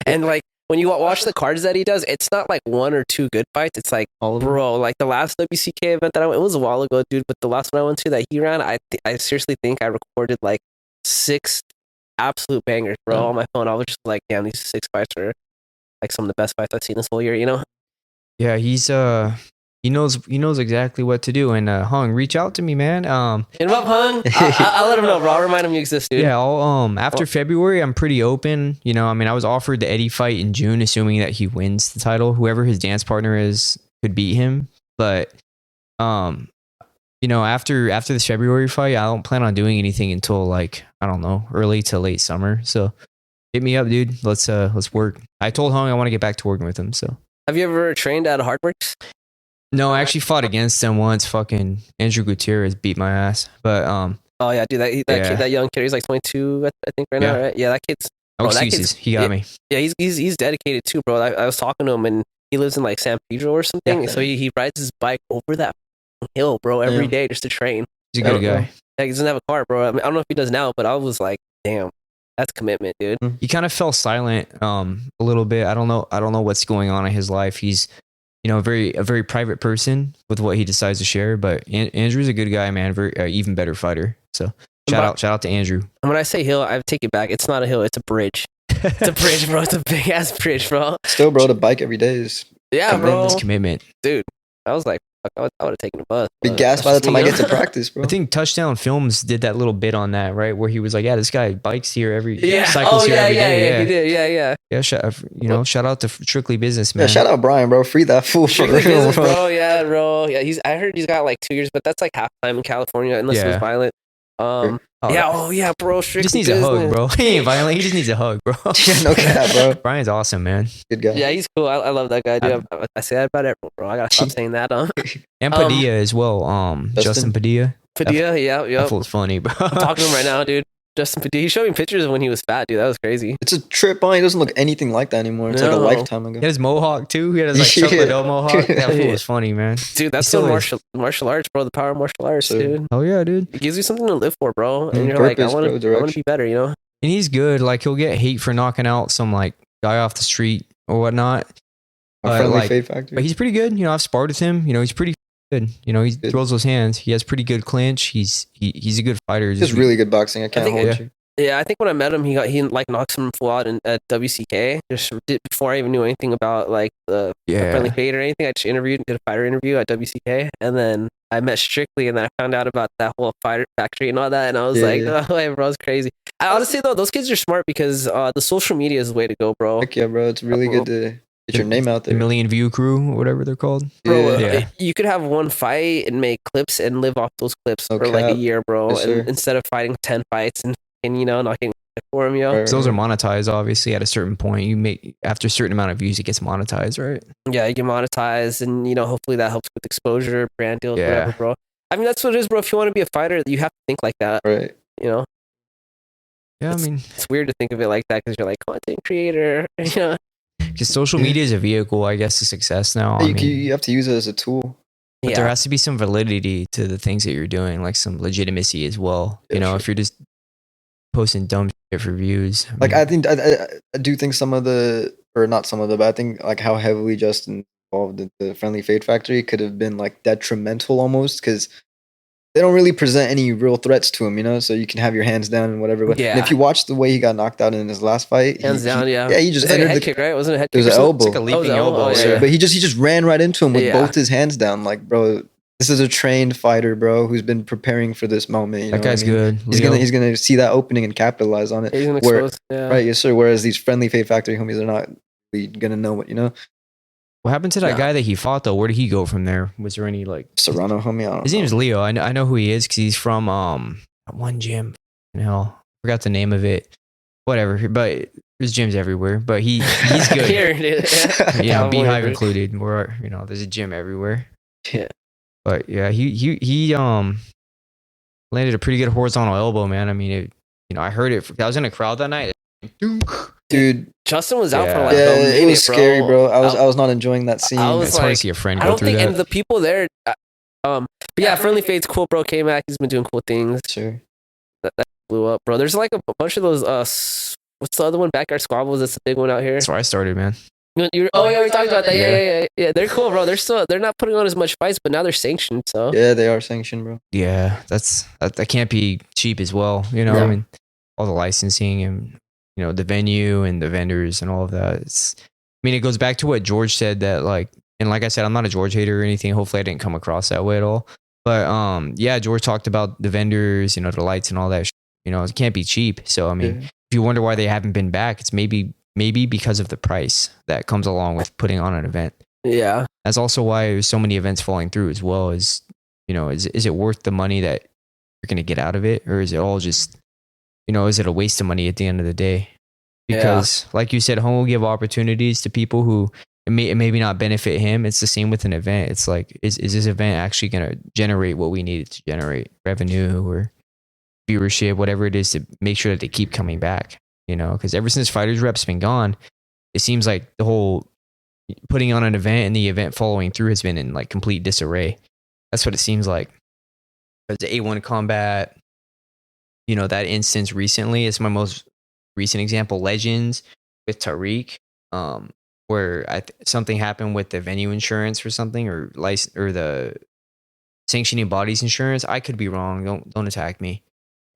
And like when you watch the cards that he does, it's not like one or two good fights. It's like, All of them. bro, like the last WCK event that I went, it was a while ago, dude. But the last one I went to that he ran, I seriously think I recorded like 6 absolute bangers, bro, on my phone. I was just like, damn, these 6 fights are like some of the best fights I've seen this whole year. You know? Yeah, he knows exactly what to do. And Hung, reach out to me, man. Hit him up, Hung. I'll let him know, bro. I'll remind him you exist, dude. Yeah, I'll, after February, I'm pretty open. You know, I mean, I was offered the Eddie fight in June, assuming that he wins the title. Whoever his dance partner is could beat him. But, you know, after this February fight, I don't plan on doing anything until like, I don't know, early to late summer. So hit me up, dude. Let's work. I told Hung I want to get back to working with him. So Have you ever trained at Hardworks? no, I actually fought against him once. Fucking Andrew Gutierrez beat my ass. But Oh yeah, dude, kid, that young kid, he's like 22, I think, right now, right? Yeah, that kid's. no Bro, that excuses. He got me. Yeah, he's dedicated too, bro. I was talking to him, and he lives in like San Pedro or something. Yeah. So he rides his bike over that hill, bro, every day just to train. He's a good guy. Yeah, he doesn't have a car, bro. I mean, I don't know if he does now, but I was like, damn, that's commitment, dude. He kind of fell silent a little bit. I don't know what's going on in his life. He's, you know, a very private person with what he decides to share. But Andrew's a good guy, man. Very even better fighter. So shout out to Andrew. And when I say hill, I take it back. It's not a hill. It's a bridge. It's a bridge, bro. It's a big ass bridge, bro. Still, bro, the bike every day is Yeah, bro. It's commitment. Dude, I was like, fuck, I would have taken a bus. be gassed by the time I get to practice, bro. I think Touchdown Films did that little bit on that, right? Where he was like, "Yeah, this guy bikes here every cycles here every day." He did. Yeah. Shout out to Strictly Business, man. Yeah, shout out Brian, bro. Free that fool for Strictly real, business, bro. bro. Yeah, bro. Yeah, I heard he's got like 2 years, but that's like half time in California unless it was violent. Yeah, bro. He just needs a hug, bro. He ain't violent. He just needs a hug, bro. Yeah, no cap, bro. Brian's awesome, man. Good guy. Yeah, he's cool. I love that guy, dude. I say that about everyone, bro. I gotta stop saying that. And Padilla as well. Justin Padilla. Padilla, yeah. That fool's funny, bro. I'm talking to him right now, dude. Justin Padilla. He showed me pictures of when he was fat, dude. That was crazy. It's a trip on. He doesn't look anything like that anymore. It's like a No. lifetime ago. He had his mohawk too. He had his like chocolate mohawk. That fool was funny, man. Dude, that's still the is. martial arts, bro. The power of martial arts, So- dude. Oh yeah, dude. It gives you something to live for, bro. And you're Purpose, like, I bro, want to direction. be better, you know? And he's good. Like he'll get hate for knocking out some like guy off the street or whatnot. A But, friendly like- Fade Factory. But he's pretty good. You know, I've sparred with him. You know, he's pretty good. You know, he Good. throws those hands. He has pretty good clinch. He's a good fighter. Just really good boxing. I can't think- hold yeah. you. Yeah, I think when I met him, he like knocked some full out at WCK just before I even knew anything about like the friendly fade or anything. I just did a fighter interview at WCK, and then I met Strictly, and then I found out about that whole fighter factory and all that, and I was like, oh, hey, bro, it's crazy. I honestly though, those kids are smart because the social media is the way to go, bro. Heck yeah, bro. It's really good to get your name out The there. Million View Crew or whatever they're called. Bro, Yeah. you could have one fight and make clips and live off those clips No for like a cap. year, bro. Yes, sir. And instead of fighting 10 fights and you know not getting for him, yo. Right. 'Cause those are monetized, obviously. At a certain point, you make after a certain amount of views, it gets monetized, right? Yeah, you get monetized, and you know hopefully that helps with exposure, brand deals, Yeah. whatever, bro. I mean that's what it is, bro. If you want to be a fighter, you have to think like that. Right. You know, Yeah, I mean, it's weird to think of it like that because you're like content creator. You know, because social media is a vehicle, I guess, to success now. I You, mean, you have to use it as a tool. but there has to be some validity to the things that you're doing, like some legitimacy as well. Yeah, You know, sure. if you're just posting dumb shit for views, Like mean, I think I do think some of the, or not some of the, but I think like how heavily Justin involved in the Friendly Fade Factory could have been like detrimental almost because they don't really present any real threats to him, you know. So you can have your hands down and whatever. Yeah. And if you watch the way he got knocked out in his last fight, hands down, yeah. yeah, he just It's like a entered head the. kick, right? Wasn't it a head There kick? was or an something? elbow. it's like a Oh, it was leaping an elbow. elbow, yeah. yeah. But he just ran right into him with Yeah. both his hands down. Like, bro, this is a trained fighter, bro, who's been preparing for this moment. You That know guy's what I mean? good. He's gonna see that opening and capitalize on it. He's gonna Where- expose. Yeah. Right, yes, sir. Whereas these Friendly Fade Factory homies are not really gonna know what, you know. What happened to that Nah. guy that he fought though? Where did he go from there? Was there any like? Serrano homie, I don't His know. name's Leo. I know who he is because he's from one gym. Hell, forgot the name of it. Whatever, but there's gyms everywhere. But he's good. Here it is. Yeah, You know, Beehive California. included. Where you know, there's a gym everywhere. Yeah. But yeah, he landed a pretty good horizontal elbow, man. I mean, I heard it. I was in a crowd that night. Dude, Justin was out for Yeah. like yeah, a minute, it was scary, bro. I was not enjoying that scene. I was It's hard to like- see a friend I go don't through think, that. and the people there, but yeah, Friendly Fade's cool, bro. K-Mac, he's been doing cool things. Sure. That blew up, bro. There's like a bunch of those what's the other one? Backyard Squabbles. That's a big one out here. That's where I started, man. Oh yeah, we talked about that. Yeah. They're cool, bro. They're not putting on as much fights, but now they're sanctioned. So Yeah, they are sanctioned, bro. Yeah, that can't be cheap as well. You know, No. I mean, all the licensing and the venue and the vendors and all of that. It goes back to what George said that and like I said, I'm not a George hater or anything. Hopefully, I didn't come across that way at all. But yeah, George talked about the vendors, the lights and all that. It can't be cheap. So if you wonder why they haven't been back, it's maybe because of the price that comes along with putting on an event. yeah, That's also why there's so many events falling through as well. Is it worth the money that you're going to get out of it, or is it all just is it a waste of money at the end of the day? Because like you said, home will give opportunities to people who it maybe not benefit him. It's the same with an event. It's like, is this event actually going to generate what we need it to generate, revenue or viewership, whatever it is, to make sure that they keep coming back? Because ever since Fighters Rep's been gone, it seems like the whole putting on an event and the event following through has been in like complete disarray. That's what it seems like. Because the A1 Combat, that instance recently is my most recent example. Legends with Tariq, where something happened with the venue insurance or something, or the sanctioning bodies insurance. I could be wrong. Don't attack me.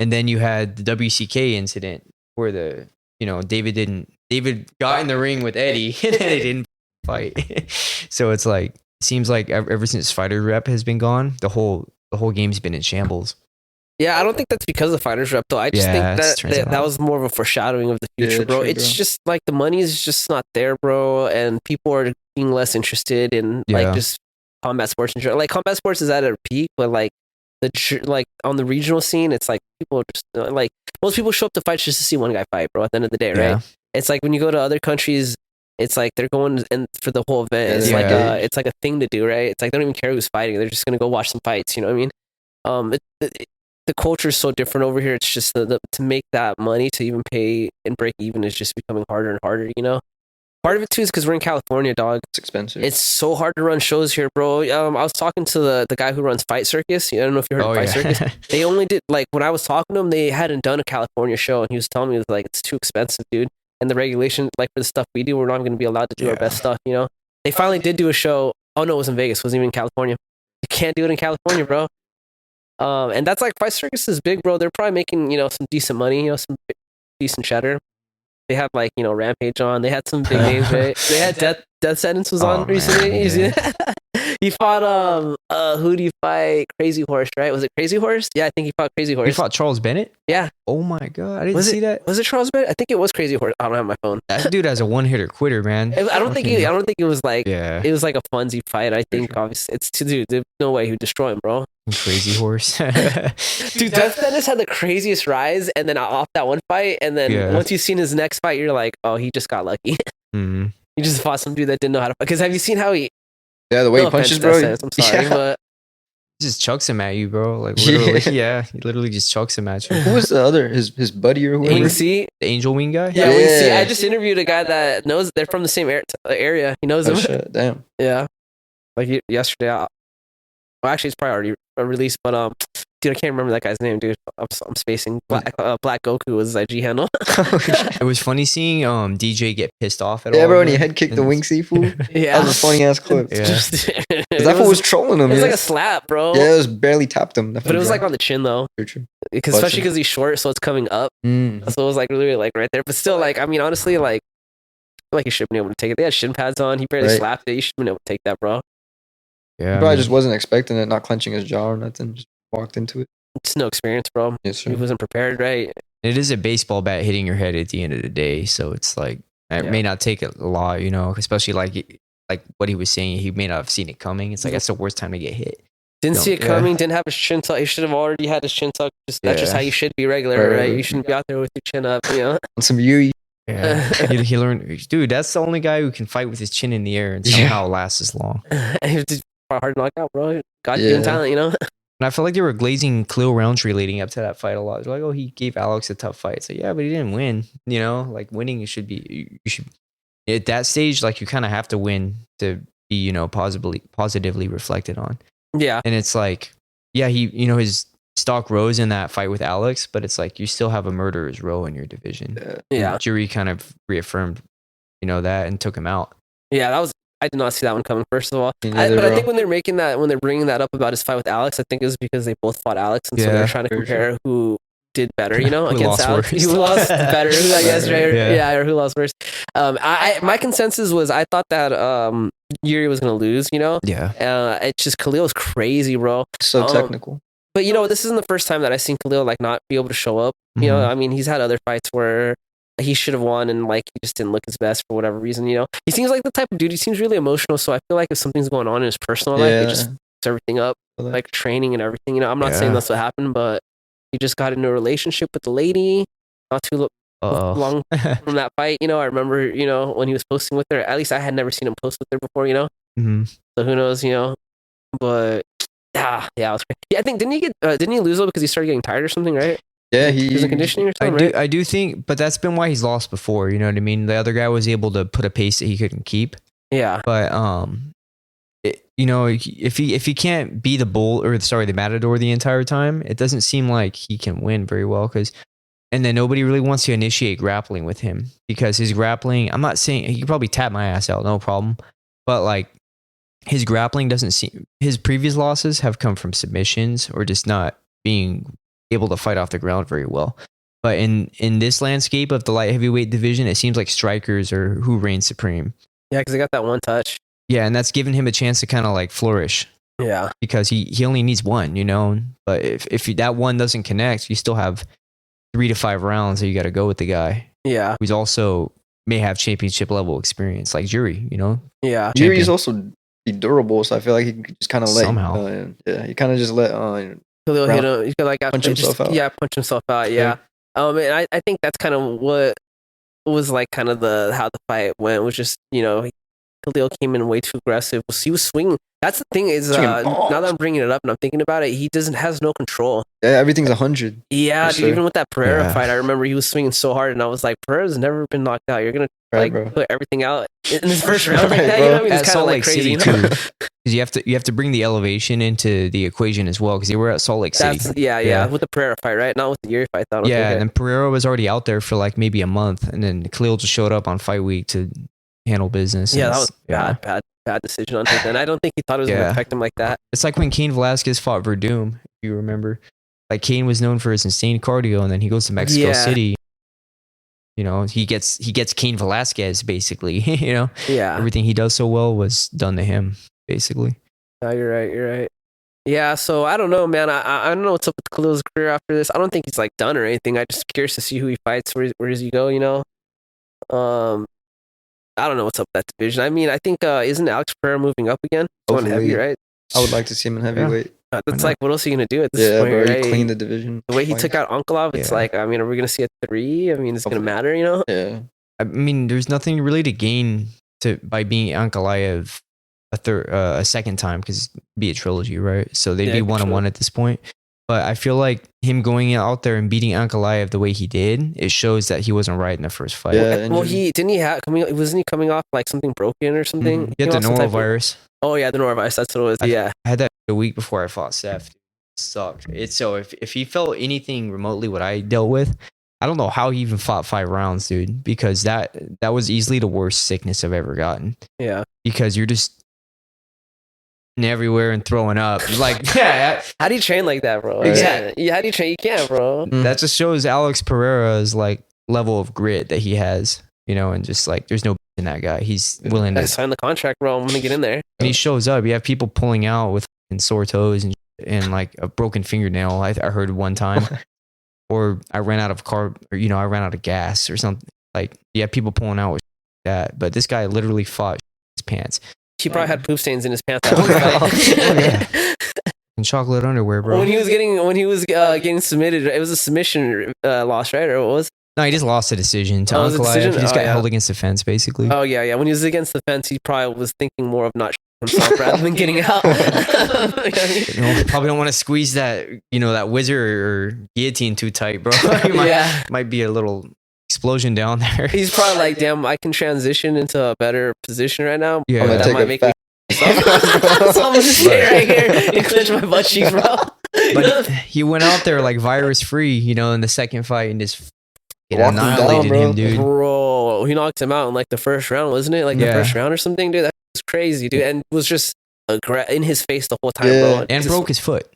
And then you had the WCK incident where David got in the ring with Eddie and then they didn't fight. So it's like, seems like ever since Fighter Rep has been gone, the whole game's been in shambles. Yeah, I don't think that's because of Fighters Rep though. I just think that was more of a foreshadowing of the future, bro. It's just like the money is just not there, bro, and people are being less interested in like just combat sports and shit. Like combat sports is at a peak, but like on the regional scene, it's like people just like most people show up to fights just to see one guy fight, bro. At the end of the day, right? Yeah. It's like when you go to other countries, it's like they're going in for the whole event. It's it's like a thing to do, right? It's like they don't even care who's fighting. They're just gonna go watch some fights. You know what I mean? The culture is so different over here. It's just to make that money to even pay and break even is just becoming harder and harder. Part of it too is because we're in California, dog. It's expensive. It's so hard to run shows here, bro. I was talking to the guy who runs Fight Circus. I don't know if you heard of Fight Circus. They only did when I was talking to him, they hadn't done a California show, and he was telling me it's too expensive, dude. And the regulations, for the stuff we do, we're not going to be allowed to do our best stuff. They finally did do a show. Oh no, it was in Vegas. It wasn't even in California. You can't do it in California, bro. And that's like Fight Circus is big, bro. They're probably making some decent money, some decent cheddar. They have Rampage on. They had some big names, right? They had Death Sentence was on recently. He fought who do you fight? Crazy Horse, right? Was it Crazy Horse? Yeah, I think he fought Crazy Horse. He fought Charles Bennett? Yeah. Oh my god, I didn't see that. Was it Charles Bennett? I think it was Crazy Horse. I don't have my phone. That dude has a one-hitter quitter, man. I don't think it was like it was like a funsy fight. I think obviously it's dude. There's no way he'd destroy him, bro. Crazy Horse. Dude, Death Sentence had the craziest rise, and then off that one fight, and then once you've seen his next fight, you're like, oh, he just got lucky. Mm-hmm. He just fought some dude that didn't know how to fight. Because have you seen how he? Yeah, the way he punches, bro. I'm sorry, but he just chucks him at you, bro. Like literally, he literally just chucks him at you. Who was the other? His buddy or whoever? the Angel Wing guy. Yeah, Wing C. I just interviewed a guy that knows. They're from the same area. He knows him. Shit, damn. Yeah, yesterday. Well, actually, it's probably already released, but dude, I can't remember that guy's name, dude. I'm spacing. Black Goku was his IG handle. It was funny seeing DJ get pissed off at all. Yeah, bro, and he head kicked the Wing C fool. Yeah, that was a funny ass clip. Yeah. That fool was trolling him. It was like a slap, bro. Yeah, it was barely tapped him. But it was like on the chin though. Especially because he's short, so it's coming up. So it was like really right there. But still, honestly, he should have been able to take it. They had shin pads on. He barely slapped it. You should have been able to take that, bro. Yeah, he probably just wasn't expecting it, not clenching his jaw or nothing. Just walked into it. It's no experience, bro. Yes, sir. He wasn't prepared, right? It is a baseball bat hitting your head at the end of the day, so it's like it may not take a lot, especially like what he was saying. He may not have seen it coming. It's like that's the worst time to get hit. Didn't see it coming. Didn't have his chin tucked. He should have already had his chin tucked. That's just how you should be regular, right? You shouldn't be out there with your chin up, On some Yui. Yeah, he learned, dude. That's the only guy who can fight with his chin in the air and somehow last as long. He was just hard to knock out, bro. God-given talent, And I feel like they were glazing Khalil Roundtree leading up to that fight a lot. They're like, oh, he gave Alex a tough fight. So yeah, but he didn't win. Like winning, should be you should at that stage. Like you kind of have to win to be positively reflected on. Yeah, and it's like he his stock rose in that fight with Alex, but it's like you still have a murderer's row in your division. Yeah. And Jury kind of reaffirmed, that and took him out. Yeah, I did not see that one coming. First of all, Me but neither, I bro. think when they're bringing that up about his fight with Alex, I think it was because they both fought Alex, and so Yeah, they're trying to for compare who did better, Who against lost Alex. worse. Who lost better? Who, I guess, right? Yeah. Or who lost worse? My consensus was I thought that Yuri was gonna lose. Yeah. It's just Khalil's crazy, bro. So technical. But this isn't the first time that I've seen Khalil like not be able to show up. Mhm. I mean, he's had other fights where he should have won and like he just didn't look his best for whatever reason. He seems like the type of dude. He seems really emotional. So I feel like if something's going on in his personal life, it just fucks everything up, like training and everything. I'm not saying Yeah. that's what happened, but he just got into a relationship with the lady not too long from that fight. I remember when he was posting with her. At least I had never seen him post with her before. Mhm. So who knows? But. It was crazy. Yeah, I think didn't he lose though because he started getting tired or something, right? Yeah, He was in conditioning or something, right? I do think, but that's been why he's lost before. You know what I mean? The other guy was able to put a pace that he couldn't keep. Yeah. But if he can't be the matador the entire time, it doesn't seem like he can win very well. And then nobody really wants to initiate grappling with him because his grappling. I'm not saying he could probably tap my ass out, no problem. But like his grappling doesn't seem. His previous losses have come from submissions or just not being able to fight off the ground very well. But in this landscape of the light heavyweight division, it seems like strikers are who reign supreme. Yeah, because they got that one touch. Yeah, and that's given him a chance to kind of like flourish. Yeah. Because he only needs one, But if that one doesn't connect, you still have 3 to 5 rounds that you got to go with the guy. Yeah. Who's also may have championship level experience, like Jury, Yeah. Yuri's also be durable, so I feel like he could just kind of let Somehow. he kind of just let Khalil hit him. He could like punch himself out. Yeah, punch himself out. Yeah. And I think that's kind of what was like kind of how the fight went. Was just Khalil came in way too aggressive. He was swinging. That's the thing is now that I'm bringing it up and I'm thinking about it, he has no control. Yeah, everything's 100. Yeah, For dude, sure. even with that Pereira Yeah. fight, I remember he was swinging so hard, and I was like, Pereira's never been knocked out. You're gonna Right, bro. put everything out in his first round like Right, that. bro. You know what I mean? At It's kind of Salt like Lake crazy. City too, because you have to bring the elevation into the equation as well. Because they were at Salt Lake City. That's yeah, with the Pereira fight, right? Not with the Yuri fight. Though. Yeah, and then Pereira was already out there for like maybe a month, and then Khalil just showed up on fight week to handle business. Yeah, and that was bad decision on his end. I don't think he thought it was going to affect him like that. It's like when Cain Velasquez fought Verdum, if you remember. Like Cain was known for his insane cardio, and then he goes to Mexico City. He gets Cain Velasquez basically. Yeah, everything he does so well was done to him basically. No, you're right. Yeah, so I don't know, man. I don't know what's up with Khalil's career after this. I don't think he's like done or anything. I'm just curious to see who he fights. Where does he go? I don't know what's up with that division. I mean, I think isn't Alex Pereira moving up again? Going Hopefully. heavy, right? I would like to see him in heavyweight. That's like, what else are you gonna do at this point? Bro, Right? he cleaned the division. The way he twice. took out Onkolov, it's like, I mean, are we gonna see a 3? I mean, it's gonna matter, Yeah. I mean, there's nothing really to gain by being Ankalaev a second time because it'd be a trilogy, right? So they'd be 1-1 at this point. But I feel like him going out there and beating Ankalaev the way he did, it shows that he wasn't right in the first fight. Yeah, well, wasn't he coming off like something broken or something? He had the norovirus. Oh yeah, the norovirus. That's what it was. I had that a week before I fought Seth. It sucked. So if he felt anything remotely what I dealt with, I don't know how he even fought 5 rounds, dude. Because that was easily the worst sickness I've ever gotten. Yeah. Because you're just everywhere and throwing up. Like, yeah. How do you train like that, bro? Exactly. Yeah, how do you train? You can't, bro. That just shows Alex Pereira's like level of grit that he has, and just like there's no in that guy. He's willing to sign the contract, bro. I'm gonna get in there. When he shows up, you have people pulling out with sore toes and like a broken fingernail. I heard one time, or I ran out of I ran out of gas or something. Like, you have people pulling out with that, but this guy literally fought his pants. He probably had poop stains in his pants. That And chocolate underwear, bro. when he was getting submitted, it was a submission loss, right? Or what was? No, he just lost the decision to Oh, it was a Ankalaev. decision? He just Oh, got yeah. held against the fence, basically. Oh yeah. When he was against the fence, he probably was thinking more of not himself rather than getting out. Probably don't want to squeeze that, that wizard or guillotine too tight, bro. Might be a little explosion down there. He's probably like, damn, I can transition into a better position right now. Yeah. But that might make me. So I'm gonna stay right here and clench my butt cheeks, bro. But he went out there like virus free, you know, in the second fight and just Walked him down, annihilated bro. him, dude. Bro, he knocked him out in like the first round, wasn't it? Like the Yeah. first round or something, dude. That was crazy, dude. And was just in his face the whole time, Yeah. bro. And broke his foot.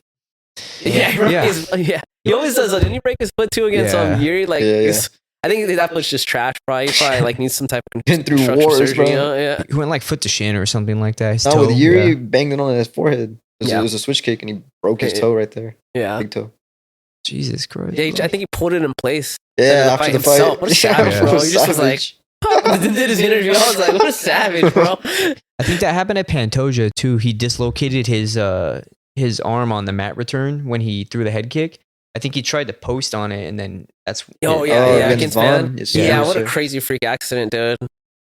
Yeah, he broke Yeah. He always does that. Didn't he break his foot too against Yuri? Like, Yeah. I think that foot's just trash, probably. He probably like needs some type of Been through structural wars, surgery, bro. you know? Yeah. He went like foot to shin or something like that. His No, toe. with Yuri, Yeah. banged it on his forehead. It was a switch kick, and he broke his toe right there. Yeah. Big toe. Jesus Christ. Yeah, I think he pulled it in place. Yeah, the after fight the fight. himself. What a savage, Yeah, bro. what a He just was like, savage. did his interview. I was like, what a savage, bro. I think that happened at Pantoja too. He dislocated his arm on the mat return when he threw the head kick. I think he tried to post on it, and then that's Against Van. Yes, Yeah, sir. what a crazy freak accident, dude.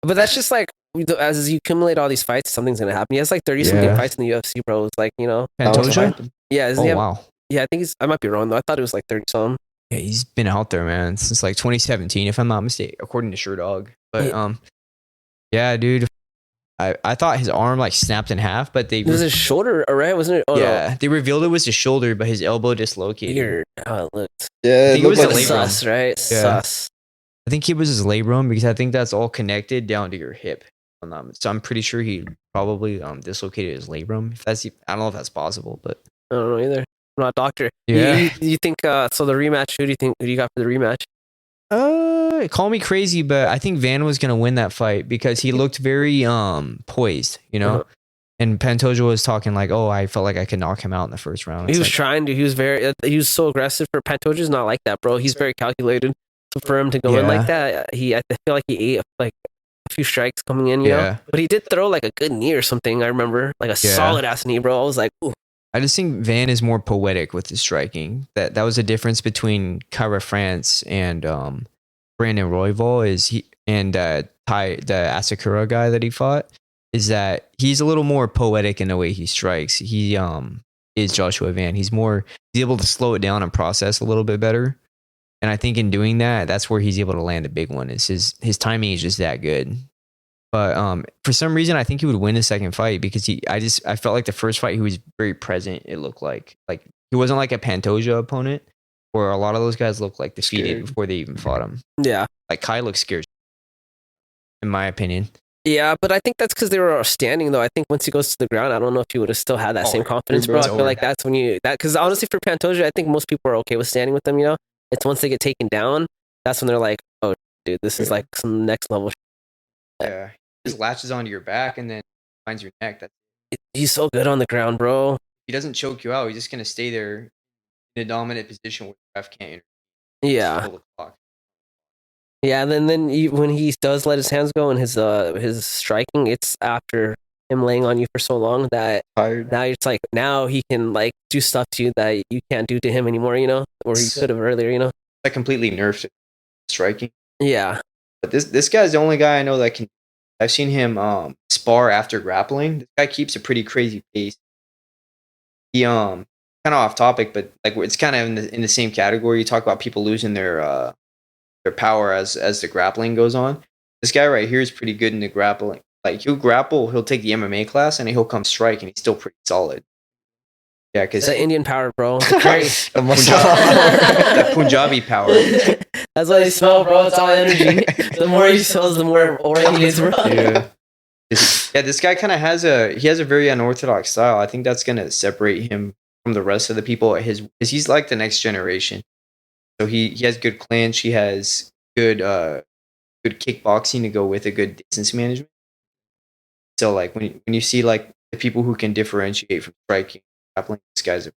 But that's just like, as you accumulate all these fights, something's gonna happen. He has like 30 something fights in the UFC, bro. It's like, you know. Pantoja. Yeah, Oh wow. Yeah, I think I might be wrong though. I thought it was like 30 something. Yeah, he's been out there, man, since like 2017, if I'm not mistaken, according to Sherdog. But yeah, dude. I thought his arm like snapped in half, but It was his shoulder, right? Wasn't it? Oh, yeah, they revealed it was his shoulder, but his elbow dislocated. Weird how it looked. Yeah, I think it was looked a like labrum. Sus, right? Yeah. Sus. I think it was his labrum because I think that's all connected down to your hip. So I'm pretty sure he probably dislocated his labrum. If that's, I don't know if that's possible, but I don't know either. I'm not a doctor. Yeah. You think so? The rematch. Who do you got for the rematch? call me crazy, but I think Van was gonna win that fight because he looked very poised, you know. Uh-huh. And Pantoja was talking like, "Oh, I felt like I could knock him out in the first round." He It's was like, trying to. He was so aggressive. For Pantoja's not like that, bro. He's very calculated. So for him to go in Yeah. like that, I feel like he ate like a few strikes coming in, you know. Yeah. But he did throw like a good knee or something. I remember like a solid ass knee, bro. I was like, ooh. I just think Van is more poetic with his striking. That was the difference between Kyra France and Brandon Royval is he and the Asakura guy that he fought is that he's a little more poetic in the way he strikes. He is Joshua Van. He's able to slow it down and process a little bit better. And I think in doing that, that's where he's able to land a big one. Is his timing is just that good. But for some reason, I think he would win the second fight because I felt like the first fight he was very present. It looked like he wasn't like a Pantoja opponent, where a lot of those guys look like defeated Scared. before they even fought him. Yeah. Like Kai looks scared, in my opinion. Yeah, but I think that's because they were standing though. I think once he goes to the ground, I don't know if he would have still had that same confidence, bro. I feel like that's when because honestly for Pantoja, I think most people are okay with standing with them, you know? It's once they get taken down, that's when they're like, oh, dude, this is like some next level. Yeah, he just latches onto your back and then finds your neck. He's so good on the ground, bro. He doesn't choke you out. He's just gonna stay there in a dominant position where the ref can't Yeah. control the clock. Yeah, and then when he does let his hands go and his striking, it's after him laying on you for so long that Tired. now it's like now he can like do stuff to you that you can't do to him anymore, you know, or he could have earlier, you know. Like completely nerfed striking. Yeah, But this guy's the only guy I know that can. I've seen him spar after grappling. This guy keeps a pretty crazy pace. He kind of off topic, but like it's kind of in the same category. You talk about people losing their power as the grappling goes on. This guy right here is pretty good in the grappling. Like he'll grapple, he'll take the MMA class, and he'll come strike, and he's still pretty solid. Yeah, because it's the Indian power, bro. It's crazy. that Punjabi power. That's what they smell, bro. It's all energy. The more he smells, the more aura he is, bro. Yeah. This guy kind of has a very unorthodox style. I think that's gonna separate him from the rest of the people at because he's like the next generation. So he has good clinch. He has good kickboxing to go with a good distance management. So like when you see like the people who can differentiate from striking, grappling, these guys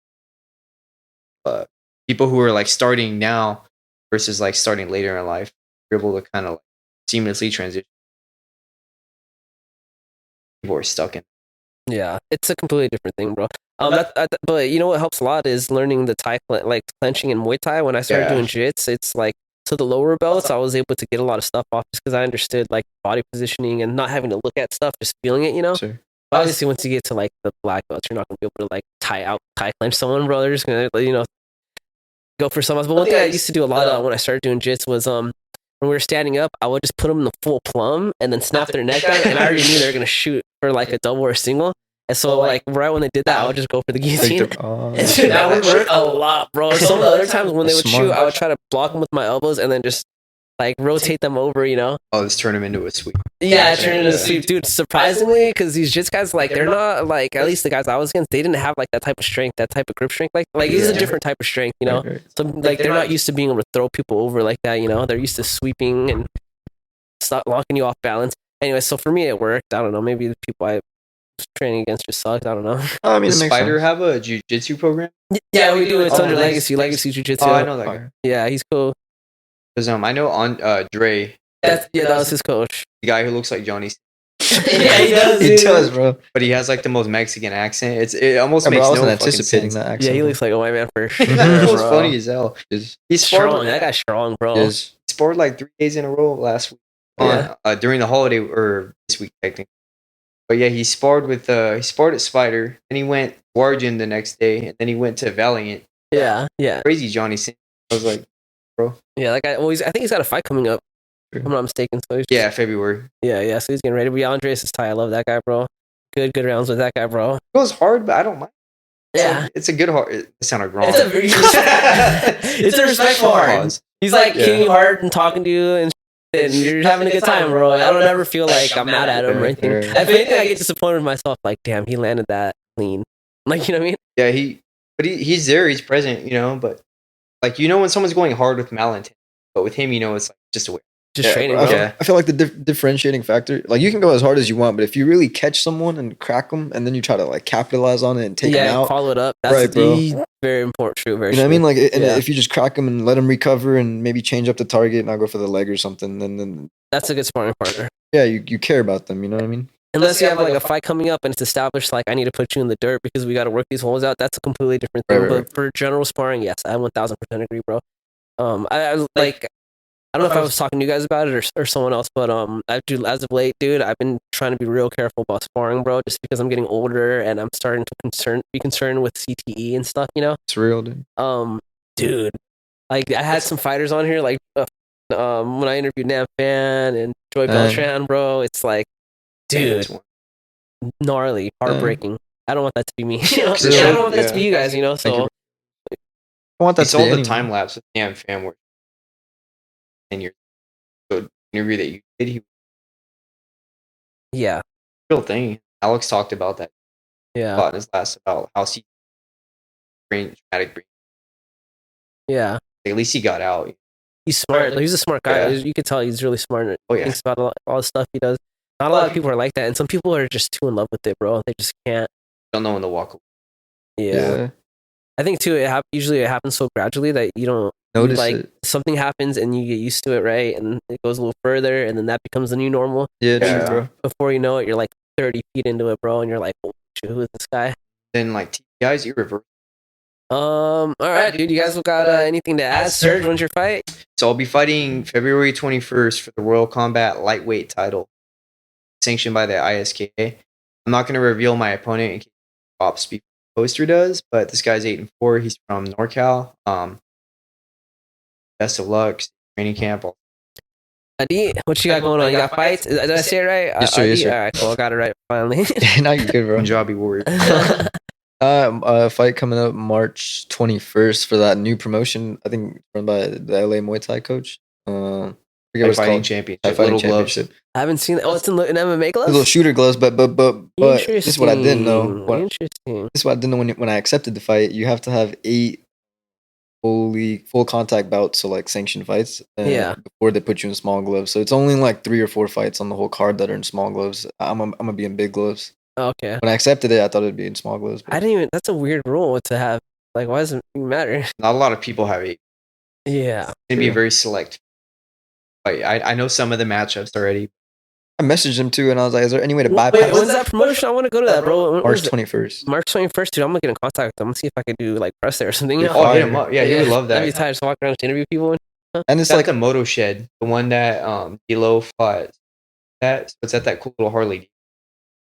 are people who are like starting now versus like starting later in life. You're able to kind of like seamlessly transition. People are stuck in. Yeah, it's a completely different thing, bro. But you know what helps a lot is learning the Thai, like clenching and Muay Thai. When I started doing jiu-jitsu, it's like to the lower belts, I was able to get a lot of stuff off just because I understood like body positioning and not having to look at stuff, just feeling it, you know. Sure. But obviously, once you get to like the black belts, you're not gonna be able to like Thai clench someone, bro. They're just gonna go for someone else. But one thing I used to do a lot of when I started doing jiu-jitsu was when we were standing up, I would just put them in the full plum and then snap their neck out, and I already knew they were gonna shoot for like a double or a single. And so like right when they did that, I would just go for the guillotine. Oh, And dude, that would work a lot, bro. Some of the other times when they would Smart. shoot, I would try to block them with my elbows and then just like rotate them over, you know? Oh, let's turn him into a sweep. Yeah, turn into a sweep, dude. Surprisingly, because these jits guys, like, they're not like, at least the guys I was against, they didn't have like that type of strength, that type of grip strength. Like this is a different type of strength, you know? Right. So like they're not used to being able to throw people over like that, you know? They're used to sweeping and stop locking you off balance. Anyway, so for me it worked. I don't know. Maybe the people I was training against just sucked. I don't know. I mean, Does it makes Spider sense. have a jiu-jitsu program? Yeah, we do. It's Oh, under nice. Legacy Jiu-Jitsu. Oh, I know that guy. Yeah, he's cool. Because I know on Dre, That was his coach. the guy who looks like Johnny, Yeah, he does. He dude. does, bro. but he has like the most Mexican accent. It almost Yeah, bro, makes I no wasn't fucking anticipating sense. that accent. Yeah, he looks like a white man for sure. That was bro. funny as hell. Is He's Strong. That guy's strong, bro. is He sparred like 3 days in a row last week Yeah. during the holiday or this week technically. But yeah, he sparred at Spider, then he went Guardian the next day, and then he went to Valiant. Yeah. Crazy Johnny Sin. I was like, Yeah, that guy. Well, I think he's got a fight coming up. If I'm not mistaken. So he's yeah, February. yeah. So he's getting ready. But yeah, Andreas is tight. I love that guy, bro. Good rounds with that guy, bro. It goes hard, but I don't mind. Yeah. It's a good hard. It sounded wrong. It's a very it's a respectful hard. Pause. He's like Yeah. hitting you hard and talking to you and you're having a good time, bro. I don't ever feel like I'm mad at him or anything. Fair. If anything, I get disappointed with myself. Like, damn, he landed that clean. Like, you know what I mean? Yeah, he's there, he's present, but like when someone's going hard with malintent, but with him, it's like just a way. Just training, I bro. feel, I feel like the differentiating factor, like you can go as hard as you want, but if you really catch someone and crack them, and then you try to like capitalize on it and take them Yeah, out, follow it up. That's Right, bro. very important. True, very you know what I mean? Like, and Yeah. if you just crack them and let them recover and maybe change up the target, and I'll go for the leg or something, then That's a good sparring partner. yeah, you care about them. You know what I mean? Unless you have like a fight coming up and it's established, like I need to put you in the dirt because we got to work these holes out. That's a completely different thing. Right, right, But for general sparring, yes, I 1000% agree, bro. I like. I don't know if I was talking to you guys about it or someone else, but as of late, dude, I've been trying to be real careful about sparring, bro, just because I'm getting older and I'm starting to be concerned with CTE and stuff, you know. It's real, dude. Dude, like I had some fighters on here, like when I interviewed Nam Fan and Joy Beltran, bro, it's like, dude, gnarly, heartbreaking. I don't want that to be me. You know? Sure. And I don't want that to be you guys, you know. Thank So you. I want that It's to be all the anyone. time lapse with Cam Fam where 10 years ago, the interview that you did, he yeah, real thing. Alex talked about that a yeah, lot in his last about how traumatic brain. yeah. At least he got out. He's smart. He's a smart guy. Yeah. You could tell he's really smart and Oh yeah, thinks about all the stuff he does. Not a lot of people are like that, and some people are just too in love with it, bro. They just can't. don't know when to walk away. Yeah. I think too. Usually it happens so gradually that you don't Notice like it. something happens and you get used to it, right? And it goes a little further, and then that becomes the new normal. Yeah, Yeah. true, bro. Before you know it, you're like 30 feet into it, bro, and you're like, oh, shit, who is this guy? Then like guys, irreversible. All right, dude. You guys got anything to add? Serge, when's your fight? So I'll be fighting February 21st for the Royal Combat Lightweight title, sanctioned by the ISKA. I'm not going to reveal my opponent in case Pops Poster does, but this guy's 8-4. He's from NorCal. Best of luck. Training camp. Aadit, what you got going on? You got fights? Did I say it right? Yes, sir, yes, Aadit? sir. All right, cool. I got it right finally. Now you're good, bro. Punjabi warrior. Fight coming up March 21st for that new promotion. I think run by the LA Muay Thai coach. Forget what it's Fighting called. championship. Thai fighting Little gloves. championship. I haven't seen it. Oh, it's in MMA gloves? Little shooter gloves, but this is what I didn't know. Interesting. This is what I didn't know when I accepted the fight. You have to have 8 full contact bouts, so like sanctioned fights. Yeah. Before they put you in small gloves, so it's only like 3 or 4 fights on the whole card that are in small gloves. I'm gonna be in big gloves. Okay. When I accepted it, I thought it'd be in small gloves. But I didn't even. That's a weird rule to have. Like, why does it even matter? Not a lot of people have it. Yeah. It's going to be Yeah. a very select. Like, I know some of the matchups already. I messaged him too, and I was like, "Is there any way to Wait, bypass when's that promotion? I want to go to that, bro. When March is it? 21st?" March 21st, dude. I'm gonna get in contact with them. I'm gonna see if I could do like press there or something. You know? Oh, hit him up. Yeah, you would love That'd be that. tight. Just walk around to interview people. And it's It's like like the Moto Shed, the one that D'Lo fought. So it's at that cool little Harley.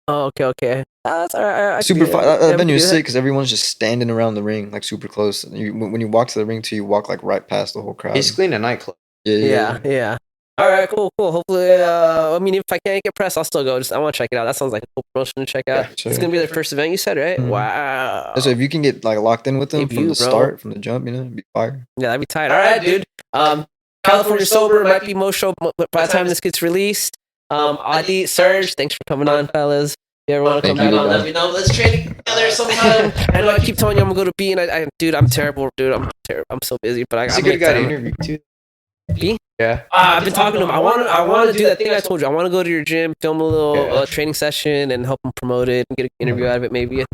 Oh, okay. That's all right. I can super do fun. that. Yeah, That we venue can is do sick that. because everyone's just standing around the ring, like super close. When you walk to the ring, too, you walk like right past the whole crowd. Basically in a nightclub. Yeah. All right, cool. Hopefully, I mean, if I can't get press, I'll still go. I want to check it out. That sounds like a cool promotion to check out. Yeah, sure. It's gonna be their first event, you said, right? Mhm. Wow. So if you can get like locked in with them from Debut, the bro. start, from the jump, you know, it'd be fire. Yeah, that'd be tight. All right, dude. California Sober might be Mo show by the time this gets released. Aadit, Serge, thanks for coming on, fellas. If you ever want to come Thank back you, on, bro. let me know. Let's train together sometime. I know I keep telling you I'm gonna go to B, and dude, I'm terrible, dude. I'm terrible. I'm so busy, but He's I'm a good guy to time. interview too. B? Yeah. I've been talking to him. I want to do that thing I told you. I want to go to your gym, film a little training session, and help him promote it and get an interview out of it. Maybe at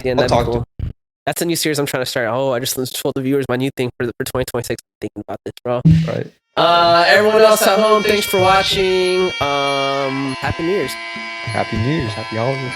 the end. I'll That'd be talk to cool. That's a new series I'm trying to start. Oh, I just told the viewers my new thing for 2026. I'm thinking about this, bro. Right. Everyone else at home, thanks for watching. Happy New Year's. Happy New Year's. Happy holidays.